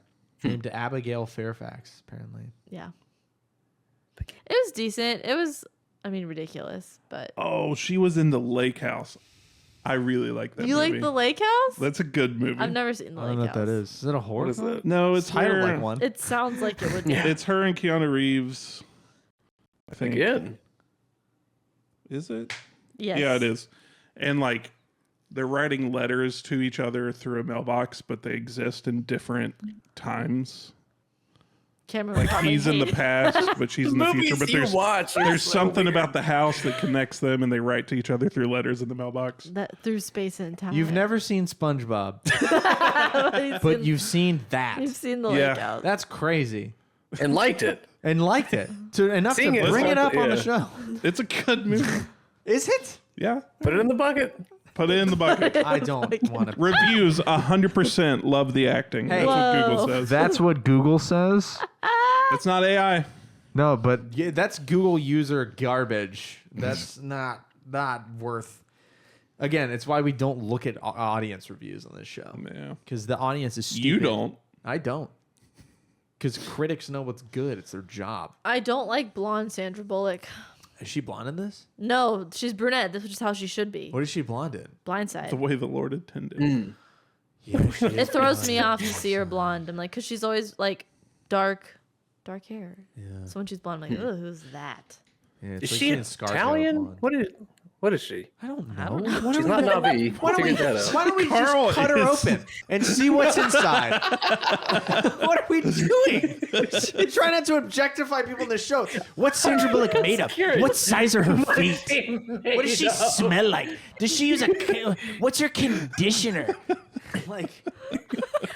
Named Abigail Fairfax, apparently. yeah, it was decent. It was, I mean, ridiculous, but Oh, she was in the Lake House. I really like that you movie. like the Lake House? That's a good movie. I've never seen the I Lake don't know House. what that is. Is it a horror? What is film? that? No, it's It's titled her. like one. It sounds like it would be. It's her and Keanu Reeves. I think. Again. Is it? Yes. Yeah, it is. And like they're writing letters to each other through a mailbox, but they exist in different times. Cameron Like he's in the past, but she's in the future. But there's something about the house that connects them, and they write to each other through letters in the mailbox. that through space and time. You've never seen SpongeBob, You've but seen- you've seen that. you've seen the Yeah. Lake House. That's crazy. And liked it. And liked it to enough Seeing to it is bring it hard up to- on the yeah. show. It's a good movie. Is it? Yeah, Put it in the bucket. put it in the bucket. I don't want to. Reviews 100% love the acting. Hey. That's what Whoa. Google says. That's what Google says. It's not AI. No, but yeah, that's Google user garbage. That's not worth. Again, it's why we don't look at audience reviews on this show, Yeah. because the audience is stupid. You don't. I don't. Because critics know what's good. It's their job. I don't like blonde Sandra Bullock. Is she blonde in this? No, she's brunette. This is just how she should be. What is she blonde in? Blindside. The way the Lord intended. Yeah, she It is throws blonde. me off to see her blonde. I'm like, because she's always like dark hair. Yeah. So when she's blonde, I'm like, oh, who's that? Yeah, it's Is like she seeing Scarjo Italian? blonde. What is she? I don't know. I don't know. Why She's don't not we- Navi. Why don't, we, Figured that out. why don't we Carl just cut her is- open and see what's inside? What are we doing? You try not to objectify people in the show. What's Sandra Bullock made of? What size are her feet? What does she smell like? Does she use what's her conditioner? Like,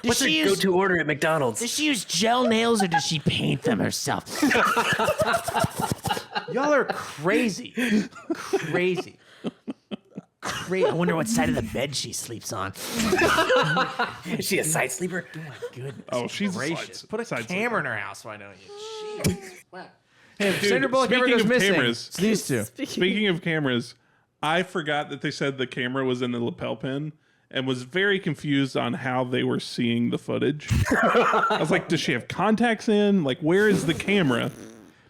does she use go-to order at McDonald's? does she use gel nails or does she paint them herself? Y'all are crazy. Crazy. I wonder what side of the bed she sleeps on. Is she a side sleeper? Goodness Oh, she's a gracious. side- Put a side camera in her house, why don't you? Jeez. Wow. Hey, if Dude, Sandra Bullock ever speaking goes of missing, cameras- it's these two. Speaking of cameras, I forgot that they said the camera was in the lapel pin and was very confused on how they were seeing the footage. I was like, does she have contacts in? Like, where is the camera?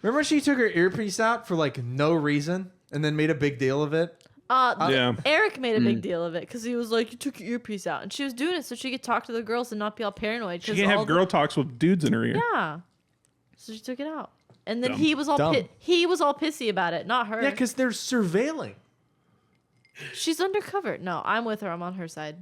Remember when she took her earpiece out for like no reason and then made a big deal of it? Yeah. Eric made a big deal of it because he was like, you took your earpiece out. And she was doing it so she could talk to the girls and not be all paranoid. She 'cause can't all have girl talks with dudes in her ear. Yeah. So she took it out. And then Dumb. he was all Dumb. he was all pissy about it, not her. Yeah, because they're surveilling. She's undercover. No, I'm with her. I'm on her side.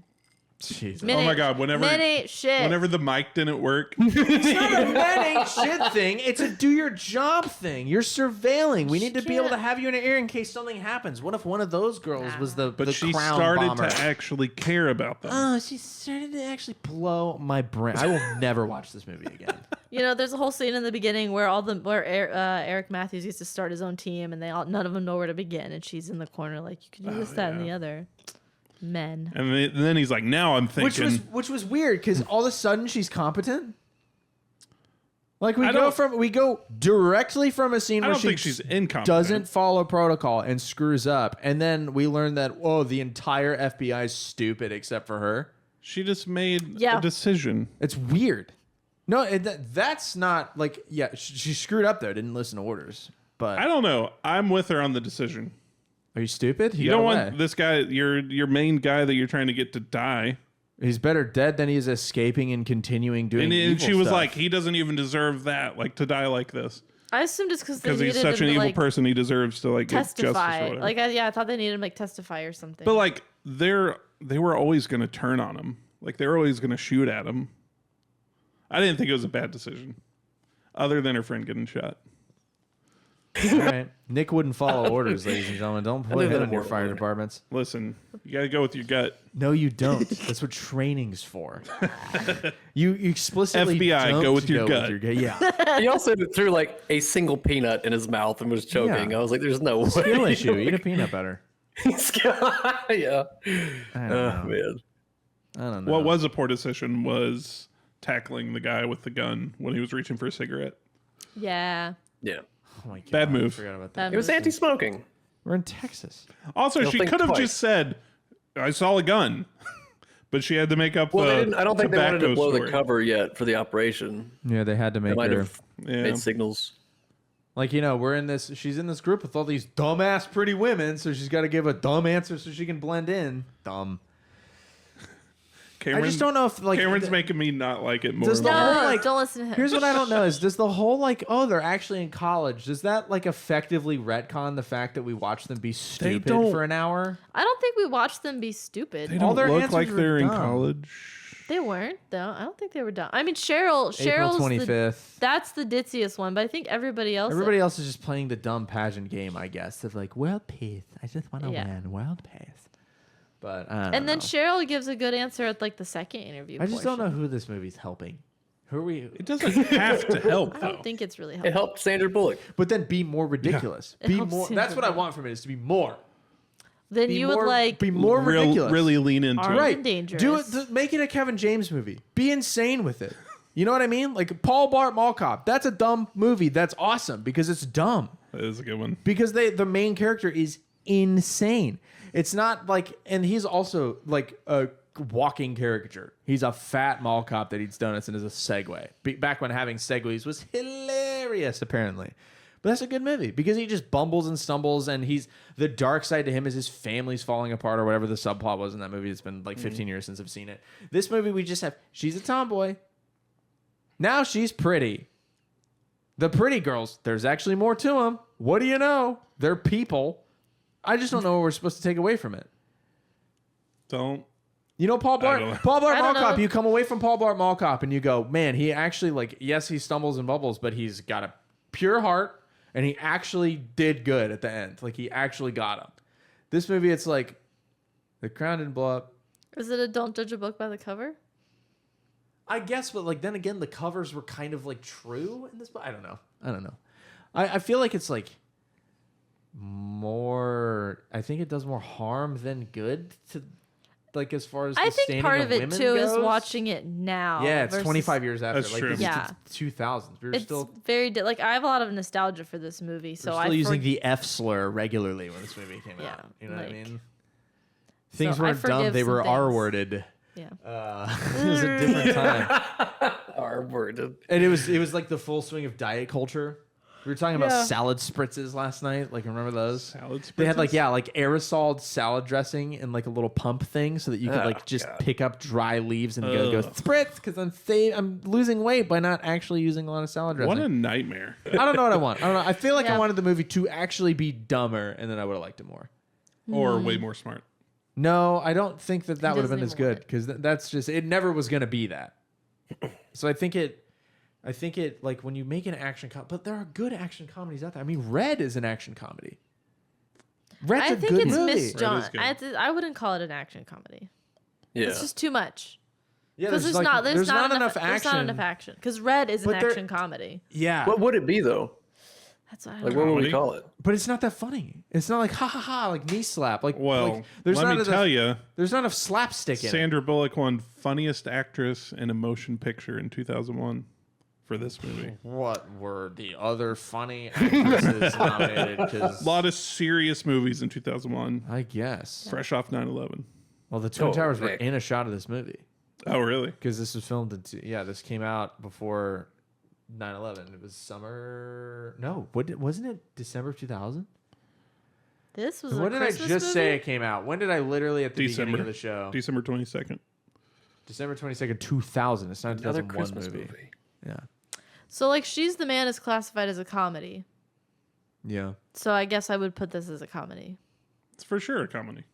Jesus. Men Oh my ain't- God, whenever- men ain't shit. Whenever the mic didn't work, It's not a men ain't shit thing. It's a do your job thing. You're surveilling. We need to be able to can't- have you in an ear in case something happens. What if one of those girls was the but the she crown started bomber? to actually care about them. Oh, she started to actually blow my brain. I will never watch this movie again. You know, there's a whole scene in the beginning where Eric Matthews used to start his own team, and none of them know where to begin, and she's in the corner like, you could do this, that, and the other. Men. And then he's like, now I'm thinking. Which was weird because all of a sudden she's competent. Like we I go directly from a scene I where don't she think she's incompetent. doesn't follow protocol and screws up, and then we learn that the entire FBI is stupid except for her. She just made Yeah. a decision. It's weird. No, that's not like she screwed up there. Didn't listen to orders. But I don't know. I'm with her on the decision. are you stupid? He You got don't away. want this guy, your main guy that you're trying to get to die. He's better dead than he's escaping and continuing doing. And evil she was stuff. like, he doesn't even deserve that, like to die like this. I assumed it's because Because he's such an evil person, he deserves to like get justice or testify. whatever. Like, I thought they needed him like testify or something. But like they were always going to turn on him. Like they were always going to shoot at him. I didn't think it was a bad decision, other than her friend getting shot. All right. Nick wouldn't follow orders, ladies and gentlemen. Don't put him in your fire departments. Listen, you got to go with your gut. No, you don't. That's what training's for. You explicitly FBI, don't go with your gut. Yeah. He also threw like a single peanut in his mouth and was choking. Yeah. I was like, "There's no way." Skill issue. Eat a peanut butter. Yeah. I don't know. Man. I don't know. What was a poor decision was tackling the guy with the gun when he was reaching for a cigarette. yeah. Yeah. Oh my God, Bad move. I forgot about that. That It was anti-smoking. We're in Texas. Also, You'll she think could have twice. just said, "I saw a gun," but she had to make up. Well, they didn't, I don't think they wanted to tobacco blow story. the cover yet for the operation. Yeah, they had to They make might her. have Yeah. made signals. Like, you know, she's in this group with all these dumbass pretty women, so she's got to give a dumb answer so she can blend in. Dumb. Cameron, I just don't know if, like... Cameron's making me not like it more. Does and the more. whole, No, like- don't listen to him. Here's what I don't know is, does the whole, like, oh, they're actually in college, does that, like, effectively retcon the fact that we watch them be stupid don't- for an hour? I don't think we watched them be stupid. They All don't their look answers like were they're in dumb. college. They weren't though. I don't think they were dumb. I mean, Cheryl's April the 25th. that's the ditziest one, but I think everybody else. Everybody else is just playing the dumb pageant game, I guess, of, like, world peace. I just want to Yeah. win world peace. But I don't And then know. Cheryl gives a good answer at like the second interview. I just don't know portion. who this movie's helping. Who are we? It doesn't have to help I though. don't think it's really It helpful. helped Sandra Bullock. But then be more ridiculous. It Be helps more. you That's what I remember. want from it, is to be more. Then Be you more, would like be more ridiculous. Really lean into Armed it. right. and dangerous. Do it. Make it a Kevin James movie. Be insane with it. You know what I mean? Like Paul Blart Mall Cop. That's a dumb movie. That's awesome because it's dumb. That is a good one. Because the main character is insane. It's not like, and he's also like a walking caricature. He's a fat mall cop that eats donuts and is a Segway. Back when having Segways was hilarious, apparently. But that's a good movie because he just bumbles and stumbles, and the dark side to him is his family's falling apart or whatever the subplot was in that movie. It's been like 15 years since I've seen it. This movie, we just have, she's a tomboy. Now she's pretty. The pretty girls, there's actually more to them. What do you know? They're people. I just don't know what we're supposed to take away from it. Don't. You know, Paul I don't know. Blart Mall I don't Cop, know. you come away from Paul Blart Mall Cop and you go, man, he actually, like, yes, he stumbles and bubbles, but he's got a pure heart and he actually did good at the end. Like, he actually got him. This movie, it's like, the crown didn't blow up. Is it a don't judge a book by the cover? I guess, but, like, then again, the covers were kind of, like, true in this book. I don't know. I feel like it's, like, more, I think it does more harm than good to, like, as far as the I think standing part of it women too is goes. watching it now. Yeah, it's versus- 25 years after. That's like, true. This Yeah. is 2000s. We were It's still, very like I have a lot of nostalgia for this movie, so we're still I using for- the F slur regularly when this movie came Yeah, out. You know what I like- mean? Things So I weren't dumb; forgive they some were things. R-worded. yeah. It was a different time, R-worded. and it was like the full swing of diet culture. We were talking about Yeah. salad spritzes last night. Like, remember those? Salad They had like spritzes? like aerosol salad dressing and like a little pump thing so that you could Oh, like just God. pick up dry leaves and go Ugh. spritz because I'm losing weight by not actually using a lot of salad dressing. What a nightmare. I don't know what I want. I don't know. I feel like I Yeah. wanted the movie to actually be dumber, and then I would have liked it more. Or way more smart. No, I don't think that would have doesn't been as even want good because that's just it. Never was going to be that. So I think it like when you make an action but there are good action comedies out there. I mean, Red is an action comedy. Red's I a think good it's movie. Miss John. Red is good. I wouldn't call it an action comedy. Yeah. It's just too much. Yeah, Because there's like- not enough action. There's not enough action. Because Red is an But there- action comedy. Yeah, What would it be though? That's what I Like, don't what know. would we Comedy? call it? but it's not that funny. It's not like ha ha ha, like knee slap. Like, Well, like, there's let not me enough, tell you, there's not enough slapstick in it. Sandra Bullock won Funniest Actress in a Motion Picture in 2001 for this movie. What were the other funny actresses nominated? A 'Cause lot of serious movies in 2001, I guess. fresh off 9/11. Well, the Twin Oh, Towers were Nick. in a shot of this movie Oh, really? because this was filmed in. This came out before 9/11. It was summer. No, wasn't it December of 2000? This was What a did I Christmas just movie? say it came out? When did I literally at the beginning December. of the show? December 22nd. December 22nd, 2000. It's not a Another 2001 Christmas movie. movie. Yeah. So like She's the Man is classified as a comedy. Yeah. So I guess I would put this as a comedy. It's for sure a comedy.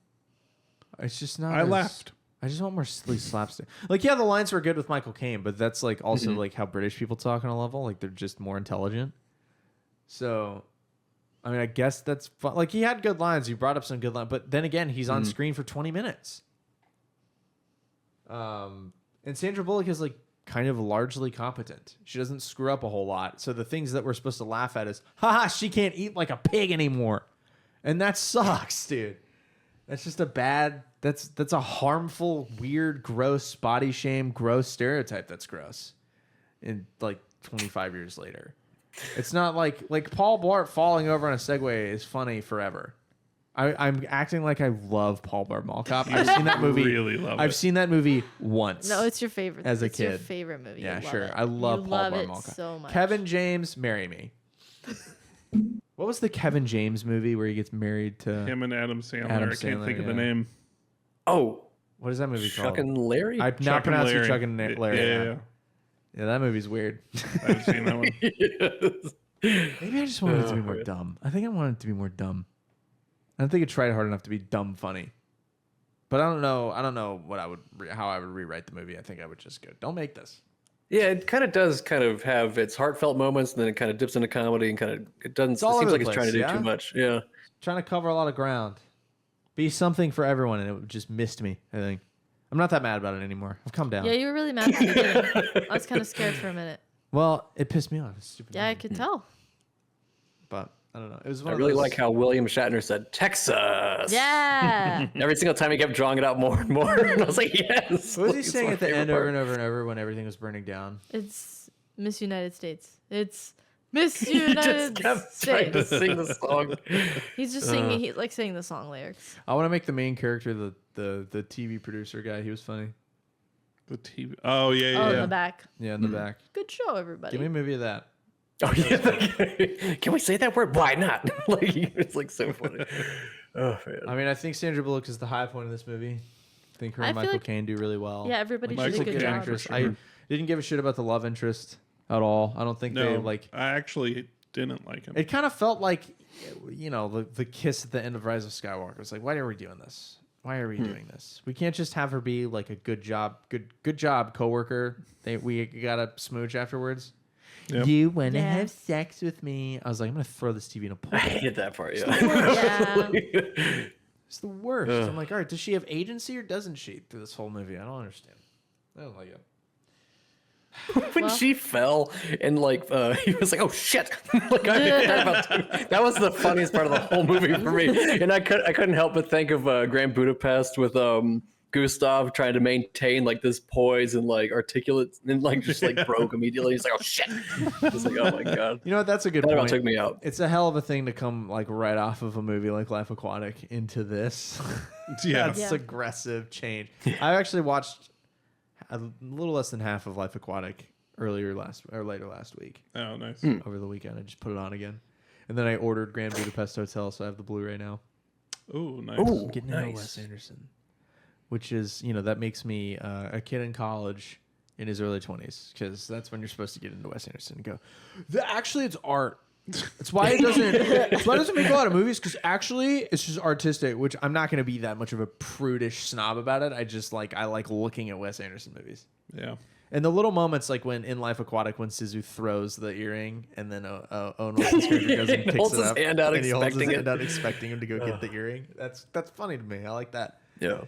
It's just not. I laughed. I just want more silly slapstick. Like, yeah, the lines were good with Michael Caine, but that's like also like how British people talk on a level. Like they're just more intelligent. So, I mean, I guess that's fun. Like he had good lines. He brought up some good lines, but then again, he's on screen for 20 minutes. And Sandra Bullock is like kind of largely competent. She doesn't screw up a whole lot. So the things that we're supposed to laugh at is, haha, she can't eat like a pig anymore. And that sucks, dude. That's just a bad, that's a harmful, weird, gross body shame, gross stereotype that's gross. And like 25 years later. It's not like Paul Blart falling over on a Segway is funny forever. I'm acting like I love Paul Blart Mall Cop. I've seen that movie. Really love I've it. seen that movie once. No, it's your favorite. As a it's your kid. favorite movie. Yeah, You love sure. it. I love you Paul love Blart it Mall Cop. so much. Kevin James, Marry Me. What was the Kevin James movie where he gets married to Him and Adam Sandler. Adam I can't Sandler, think of the yeah. name. Oh, What is that movie Chuck called? and Larry. I'm not Chuck and pronouncing Larry. Chuck and Larry. Yeah. Yeah, that movie's weird. I've seen that one. Maybe I just wanted it to be more dumb. I think I wanted it to be more dumb. I don't think it tried hard enough to be dumb funny. But I don't know what how I would rewrite the movie. I think I would just go, don't make this. Yeah, it kind of does kind of have its heartfelt moments, and then it kind of dips into comedy, and kind of it doesn't. It all seems over like the it's trying to place, do yeah? too much. Yeah. Trying to cover a lot of ground. Be something for everyone, and it just missed me, I think. I'm not that mad about it anymore. I've come down. Yeah, you were really mad at the beginning. I was kind of scared for a minute. Well, it pissed me off. It's stupid. Yeah, I movie. could tell. But I don't know. It was I one of really those- like how William Shatner said Texas. Yeah. Every single time he kept drawing it out more and more, and I was like, yes. What was he It's saying my at the favorite end part. over and over and over when everything was burning down? It's Miss United States. It's Miss He just United kept trying to States. sing the song. He's just singing. He like singing the song lyrics. I want to make the main character the TV producer guy. He was funny. The TV. Oh yeah, Oh, in yeah. the back. Yeah, in the back. Good show, everybody. Give me a movie of that. Oh yeah. Can we say that word? Why not? Like it's like so funny. Oh man. I mean, I think Sandra Bullock is the high point of this movie. I think her I and feel Michael like- Caine do really well. Yeah, everybody Michael did a Caine good job. actress. actress. I didn't give a shit about the love interest at all. I don't think they No, like. I actually didn't like him. It kind of felt like, the kiss at the end of Rise of Skywalker. It's like, why are we doing this? Why are we doing this? We can't just have her be like a good job coworker. We gotta smooch afterwards. Yep. You want to Yeah. have sex with me? I was like, I'm gonna throw this TV in a pool. I hated that part. Yeah. Yeah. It's the worst. I'm like, all right, does she have agency or doesn't she through this whole movie? I don't understand. I don't like it. When Well- she fell and like he was like, "Oh shit!" Like I did that about that was the funniest part of the whole movie for me, and I couldn't help but think of Grand Budapest with Gustav trying to maintain like this poise and like articulate and like just like broke immediately. He's like, "Oh shit!" I was like, "Oh my god." You know what? That's a good That about point. took me out. It's a hell of a thing to come like right off of a movie like Life Aquatic into this. Yeah. That's Yeah. aggressive change. I actually watched a little less than half of Life Aquatic later last week. Oh, nice. Over the weekend, I just put it on again, and then I ordered Grand Budapest Hotel, so I have the Blu-ray now. Oh, nice. Ooh, Getting into nice. Wes Anderson, which is that makes me a kid in college in his early 20s, because that's when you're supposed to get into Wes Anderson and go, actually it's art. It's why it doesn't make a lot of movies, because actually it's just artistic, which I'm not going to be that much of a prudish snob about it. I like looking at Wes Anderson movies. Yeah. And the little moments, like when in Life Aquatic, when Sisu throws the earring, and then Owen Wilson's character goes and picks Holds it his up, hand out and he holds his expecting hand it. out expecting him to go get the earring. That's funny to me. I like that. Yeah.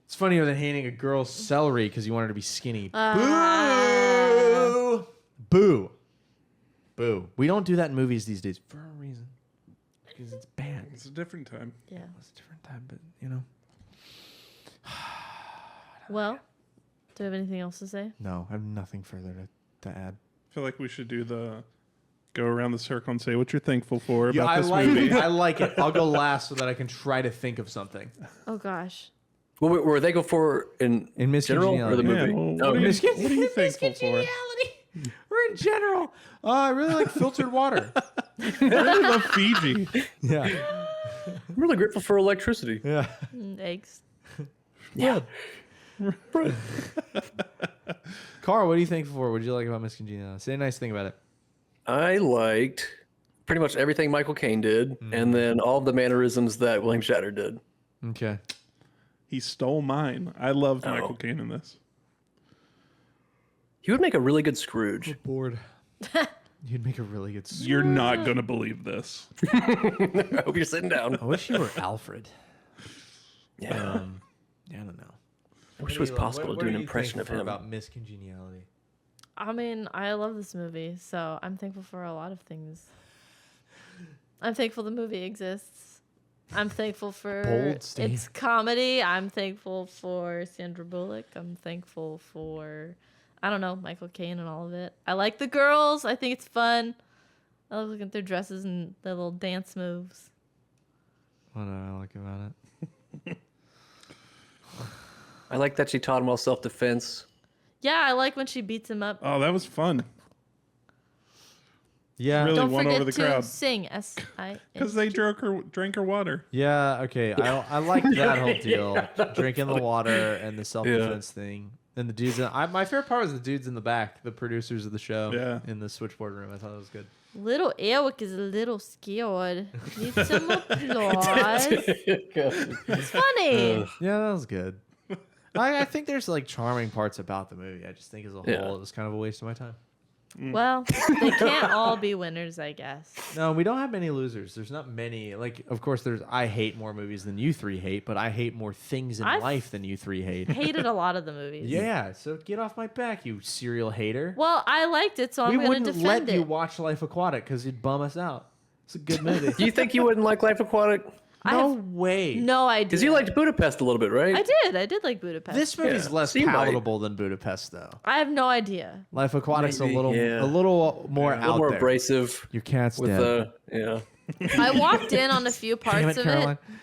It's funnier than handing a girl celery because you want her to be skinny. Ah. Boo! Boo! Boo! We don't do that in movies these days for a reason, because it's bad. It's a different time. Yeah. It's a different time, but Well, do you have anything else to say? no, I have nothing further to add. I feel like we should do the go around the circle and say what you're thankful for Yeah, about I this like movie. it. I like it. I'll go last so that I can try to think of something. Oh gosh. What were they go for in Miss general or the Congeniality. movie? Yeah, well, Oh, what are you- Miss what are you Miss thankful for? Congeniality. Or in general. I really like filtered water. I really love Fiji. Yeah. I'm really grateful for electricity. Yeah. Eggs. Yeah. Carl, what do you think for? What did you like about Miss Congeniality? Say a nice thing about it. I liked pretty much everything Michael Caine did, and then all of the mannerisms that William Shatner did. Okay. He stole mine. I loved Michael Caine in this. He would make a really good Scrooge. Bored. You'd make a really good. You're not going to believe this. I hope you're sitting down. I wish you were Alfred. Yeah. I don't know. I wish it was possible to do an impression of him. About Miss Congeniality. I mean, I love this movie, so I'm thankful for a lot of things. I'm thankful the movie exists. I'm thankful for Bold statement. its comedy. I'm thankful for Sandra Bullock. I'm thankful for, I don't know, Michael Caine and all of it. I like the girls. I think it's fun. I love looking at their dresses and their little dance moves. What do I like about it? I like that she taught him all self-defense. Yeah, I like when she beats him up. Oh, that was fun. Yeah. Really Don't won forget over the to crowd. sing. S-I. Because they drank her water. Yeah. Okay. I like that whole deal. Drinking the water and the self-defense thing. And the dudes. My favorite part was the dudes in the back, the producers of the show. Yeah. In the switchboard room. I thought it was good. Little Eric is a little scared. Need some applause. It's funny. Yeah, that was good. I think there's like charming parts about the movie. I just think as a whole, Yeah. it was kind of a waste of my time. Well, they can't all be winners, I guess. No, we don't have many losers. There's not many. Like, of course, I hate more movies than you three hate, but I hate more things in I've life than you three hate. Hated a lot of the movies. Yeah, so get off my back, you serial hater. Well, I liked it, so I'm We going to wouldn't defend let you it. watch Life Aquatic because you'd bum us out. It's a good movie. Do you think you wouldn't like Life Aquatic? No way. No idea. Because you liked Budapest a little bit, right? I did like Budapest. This movie's Yeah, less so you might. palatable than Budapest, though. I have no idea. Life Aquatic's Maybe, a little yeah. more a out little more there. abrasive Your cat's with dead. yeah. I walked in on a few parts Damn it, of Caroline. it.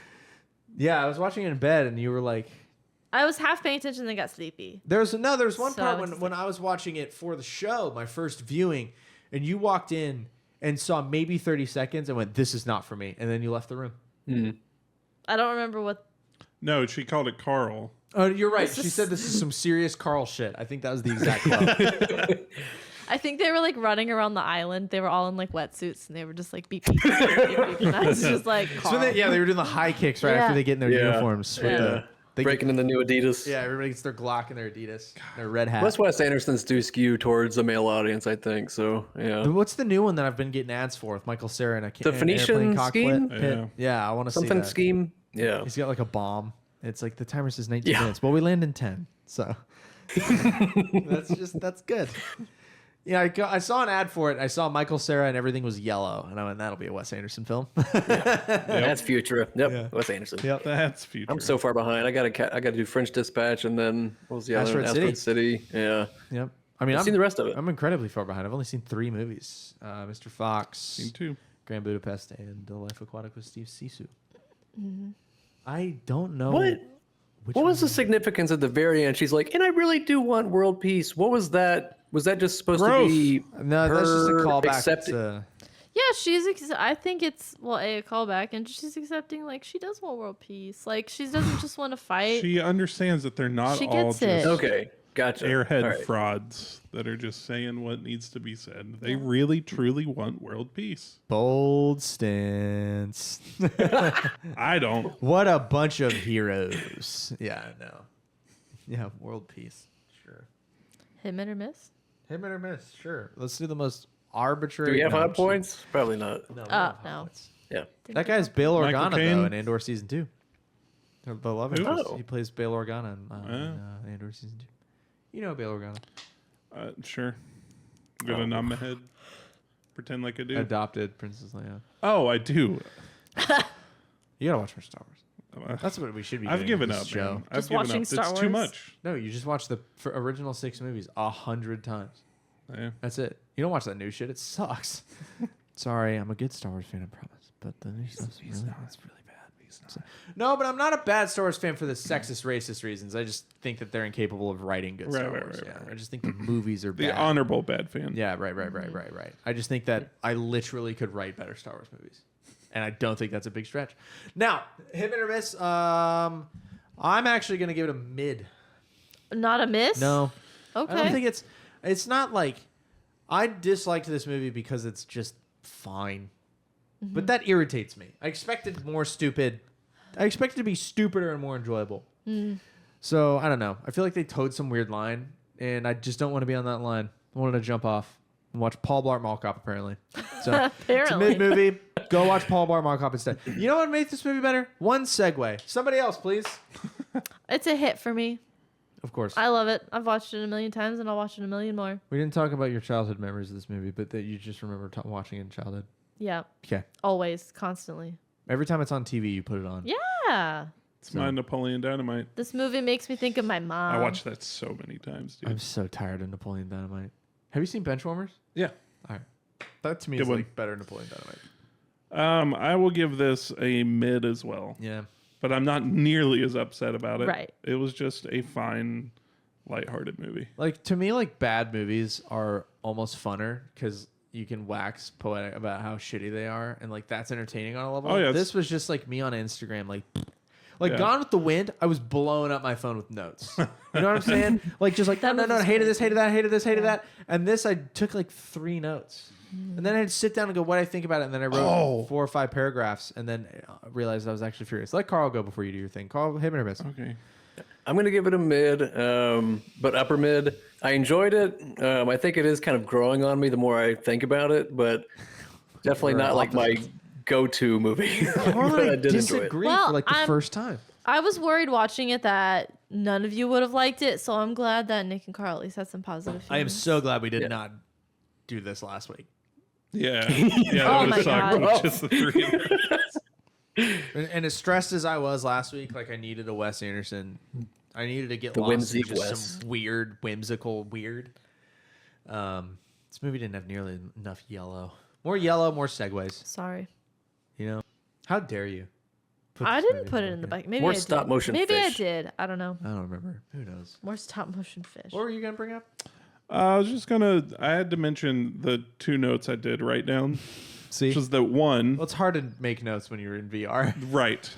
Yeah, I was watching it in bed, and you were like, I was half paying attention and then got sleepy. There's one So part I was when I was watching it for the show, my first viewing, and you walked in and saw maybe 30 seconds and went, "This is not for me," and then you left the room. I don't remember what. No, she called it Carl. Oh, you're right. This She is- said this is some serious Carl shit. I think that was the exact quote. I think they were like running around the island. They were all in like wetsuits and they were just like beep beep beep beep. beep. And I was just like, So they were doing the high kicks right after Yeah. they get in their Yeah. uniforms. With Yeah. they Breaking in the new Adidas. yeah, everybody gets their Glock and their Adidas, their red hat. Plus, Wes Anderson's do skew towards a male audience, I think. So, yeah. What's the new one that I've been getting ads for with Michael Cera and a The an Phoenician airplane cockpit scheme? pit? Yeah, I want to see Something that. scheme. Yeah. He's got like a bomb. It's like the timer says 19 Yeah. minutes. Well, we land in 10, so that's good. Yeah, I saw an ad for it. I saw Michael Cera and everything was yellow, and I went, "That'll be a Wes Anderson film." That's future. Yep. Yeah. Wes Anderson. Yep. That's future. I'm so far behind. I gotta do French Dispatch and then what was the other one? Asteroid City. Yeah. Yep. I mean, I've seen the rest of it. I'm incredibly far behind. I've only seen 3 movies: Mr. Fox, Seen two. Grand Budapest, and Life Aquatic with Steve Zissou. I don't know What? which What was the one- significance at the very end? She's like, and I really do want world peace. What was that? Was that just supposed Growth. to be No, that's just a her callback. accepting- To, yeah, I think it's a callback, and she's accepting like she does want world peace. Like she doesn't just want to fight. She understands that they're not She all gets just it. Okay, gotcha. airhead All right. frauds that are just saying what needs to be said. They really, truly want world peace. bold stance. I don't. What a bunch of heroes. Yeah, I know. Yeah, world peace. Sure. Hit or miss? Hit or miss. Sure. Let's do the most arbitrary. Do we have no, hot shit. points? Probably not. No. we don't Oh, have hot no. points. Yeah. That guy's Bail Michael Organa Caine? though in Andor season 2. The love Who? interest. Oh. He plays Bail Organa in Andor season 2. You know Bail Organa. Sure. I'm gonna nod my head. Pretend like I do. Adopted Princess Leia. Oh, I do. You gotta watch more Star Wars. That's what we should be doing. I've given with up, this show. man. I've Just given watching up. Star It's too Wars? much. No, you just watch the original 6 movies 100 times. Yeah. That's it. You don't watch that new shit. It sucks. Sorry, I'm a good Star Wars fan, I promise. But the new stuff's really bad. No, but I'm not a bad Star Wars fan for the sexist, racist reasons. I just think that they're incapable of writing good Star Right, Wars. right, Yeah. right. I just think the movies are The bad. honorable bad fan. Yeah, right. I just think that I literally could write better Star Wars movies. And I don't think that's a big stretch. Now, hit or miss, I'm actually going to give it a mid. Not a miss? No. Okay. I don't think it's not like I disliked this movie because it's just fine. But that irritates me. I expected more stupid. I expected it to be stupider and more enjoyable. So I don't know. I feel like they towed some weird line, and I just don't want to be on that line. I wanted to jump off and watch Paul Blart Mall Cop, apparently. So it's a Apparently. mid movie. Go watch Paul Blart Mall Cop instead. You know what made this movie better? One segue. Somebody else, please. It's a hit for me. Of course. I love it. I've watched it a million times, and I'll watch it a million more. We didn't talk about your childhood memories of this movie, but that you just remember watching it in childhood. Yeah. Okay. Always. Constantly. Every time it's on TV, you put it on. Yeah. It's my Napoleon Dynamite. This movie makes me think of my mom. I watched that so many times, dude. I'm so tired of Napoleon Dynamite. Have you seen Benchwarmers? Yeah. All right. That to me Good is one. like better Napoleon Dynamite. I will give this a mid as well. Yeah. But I'm not nearly as upset about it. Right. It was just a fine, lighthearted movie. Like to me, like bad movies are almost funner because you can wax poetic about how shitty they are, and like that's entertaining on a level. Oh, yeah, This was just like me on Instagram, like Yeah. Gone with the Wind. I was blowing up my phone with notes. You know what I'm saying? Like just like no, movie's hated this, hated that, hated this, hated Yeah. that, and this I took like 3 notes. And then I'd sit down and go, what do I think about it? And then I wrote 4 or 5 paragraphs, and then realized I was actually furious. Let Carl go before you do your thing. Carl, hit me or miss. Okay. I'm gonna give it a mid, but upper mid. I enjoyed it. I think it is kind of growing on me the more I think about it, but definitely We're not like my go-to movie. Carl But and I I did enjoy it. disagree Well, for like the I'm- first time. I was worried watching it that none of you would have liked it, so I'm glad that Nick and Carl at least had some positive feelings. I am so glad we did Yeah. not do this last week. Yeah. Yeah. Oh That my would suck God. with just the 3 of us. And as stressed as I was last week, like I needed a Wes Anderson. I needed to get The lost in whimsy just Wes. some weird, whimsical, weird. This movie didn't have nearly enough yellow. More yellow, more segues. Sorry. You know, how dare you? Put I this didn't movie put the it in the bucket. bucket. Maybe More I did. stop motion Maybe I fish. did. I don't know. I don't remember. Who knows? More stop motion fish. What were you gonna bring up? I was just I had to mention the 2 notes I did write down, See, which was the one. well, it's hard to make notes when you're in VR. Right.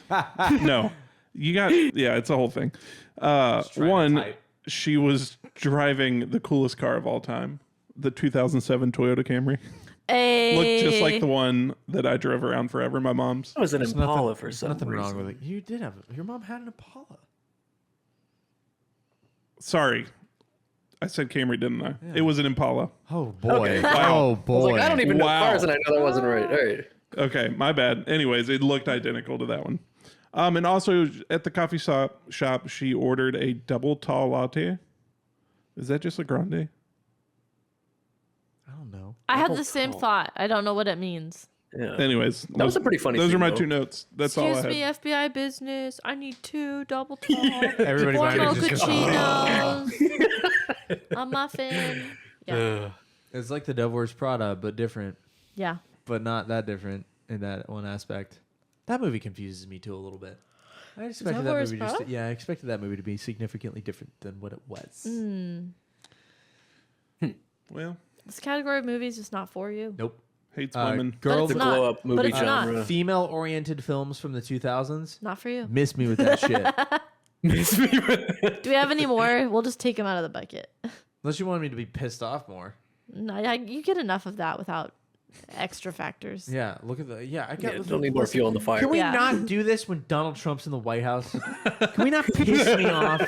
No. You got, yeah, it's a whole thing. trying to One, type. she was driving the coolest car of all time, the 2007 Toyota Camry. Hey. Looked just like the one that I drove around forever, my mom's. That was an There's Impala nothing, for there's some nothing reason. wrong with it. You did have your mom had an Impala. Sorry. I said Camry, didn't I? It was an Impala. Oh boy! Okay. Wow. Oh I was boy! like, I don't even know Wow. cars, and I know that wasn't right. All right. Okay, my bad. Anyways, it looked identical to that one. And also at the coffee shop, she ordered a double tall latte. Is that just a grande? I don't know. I had Double the same tall. thought. I don't know what it means. Yeah. Anyways, That was a pretty funny Those scene, are my though. 2 notes. That's all I Excuse had. me, FBI business. I need 2 double tall. Everybody 4 behind me just goes, mochachinos. A muffin. Yeah. It's like the Devil Wears Prada, but different. Yeah. But not that different in that one aspect. That movie confuses me too a little bit. I expected Devil that Wears movie Prada? I expected that movie to be significantly different than what it was. Well, This category of movies is not for you. Nope. hates Uh, women. girl, it's The not. glow-up But movie it's not. genre. female-oriented films from the 2000s. Not for you. Miss me with that shit. Do we have any more? We'll just take them out of the bucket. Unless you want me to be pissed off more. No, you get enough of that without extra factors. Yeah, look at the I got. Yeah, don't need more fuel on the fire. Can we Yeah. not do this when Donald Trump's in the White House? Can we not piss me off?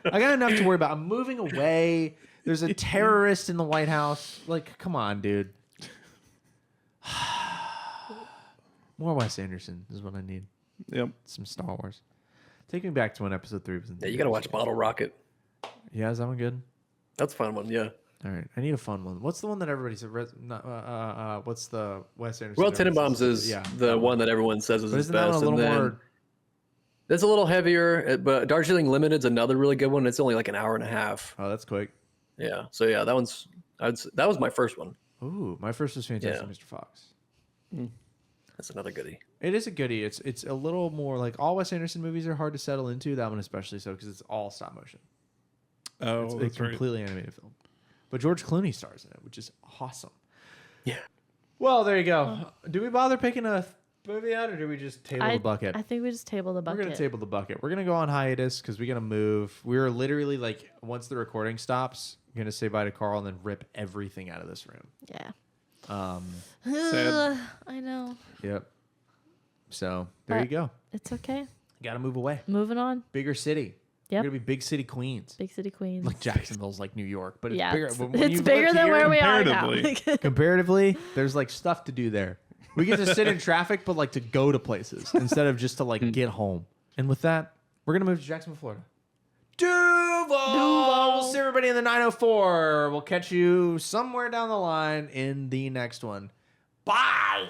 I got enough to worry about. I'm moving away. There's a terrorist in the White House. Like, come on, dude. More Wes Anderson is what I need. Yep. Some Star Wars. Take me back to when Episode 3 was in. Yeah, you gotta watch Bottle Rocket. Yeah, is that one good? That's a fun one. Yeah. All right, I need a fun one. What's the one that everybody said? What's the Wes Anderson? Well, Tenenbaums is the one that everyone says is But his isn't that best. one a And little then more? it's a little heavier, but Darjeeling Limited's another really good one. It's only like an hour and a half. Oh, that's quick. Yeah. So yeah, that one's that was my first one. Ooh, my first was Fantastic Yeah. Mr. Fox. That's another goodie. It is a goodie. It's a little more like all Wes Anderson movies are hard to settle into. That one especially so because it's all stop motion. Oh, It's a that's right. completely animated film. But George Clooney stars in it, which is awesome. Yeah. Well, there you go. Do we bother picking a movie out, or do we just table the bucket? I think we just table the bucket. We're gonna table the bucket. We're gonna go on hiatus because we're gonna move. We're literally like, once the recording stops, I'm gonna say bye to Carl and then rip everything out of this room. Yeah. Sad. I know. Yep. So there you go. It's okay. You gotta move away. Moving on. Bigger city. We're Yep. gonna be big city queens. Big city queens. Like Jacksonville's like New York, but it's yeah, bigger. it's, When it's you bigger live than here, where we are now. comparatively. Comparatively, there's like stuff to do there. We get to sit in traffic, but like to go to places instead of just to like get home. And with that, we're gonna move to Jacksonville, Florida. Duval. We'll see everybody in the 904. We'll catch you somewhere down the line in the next one. Bye.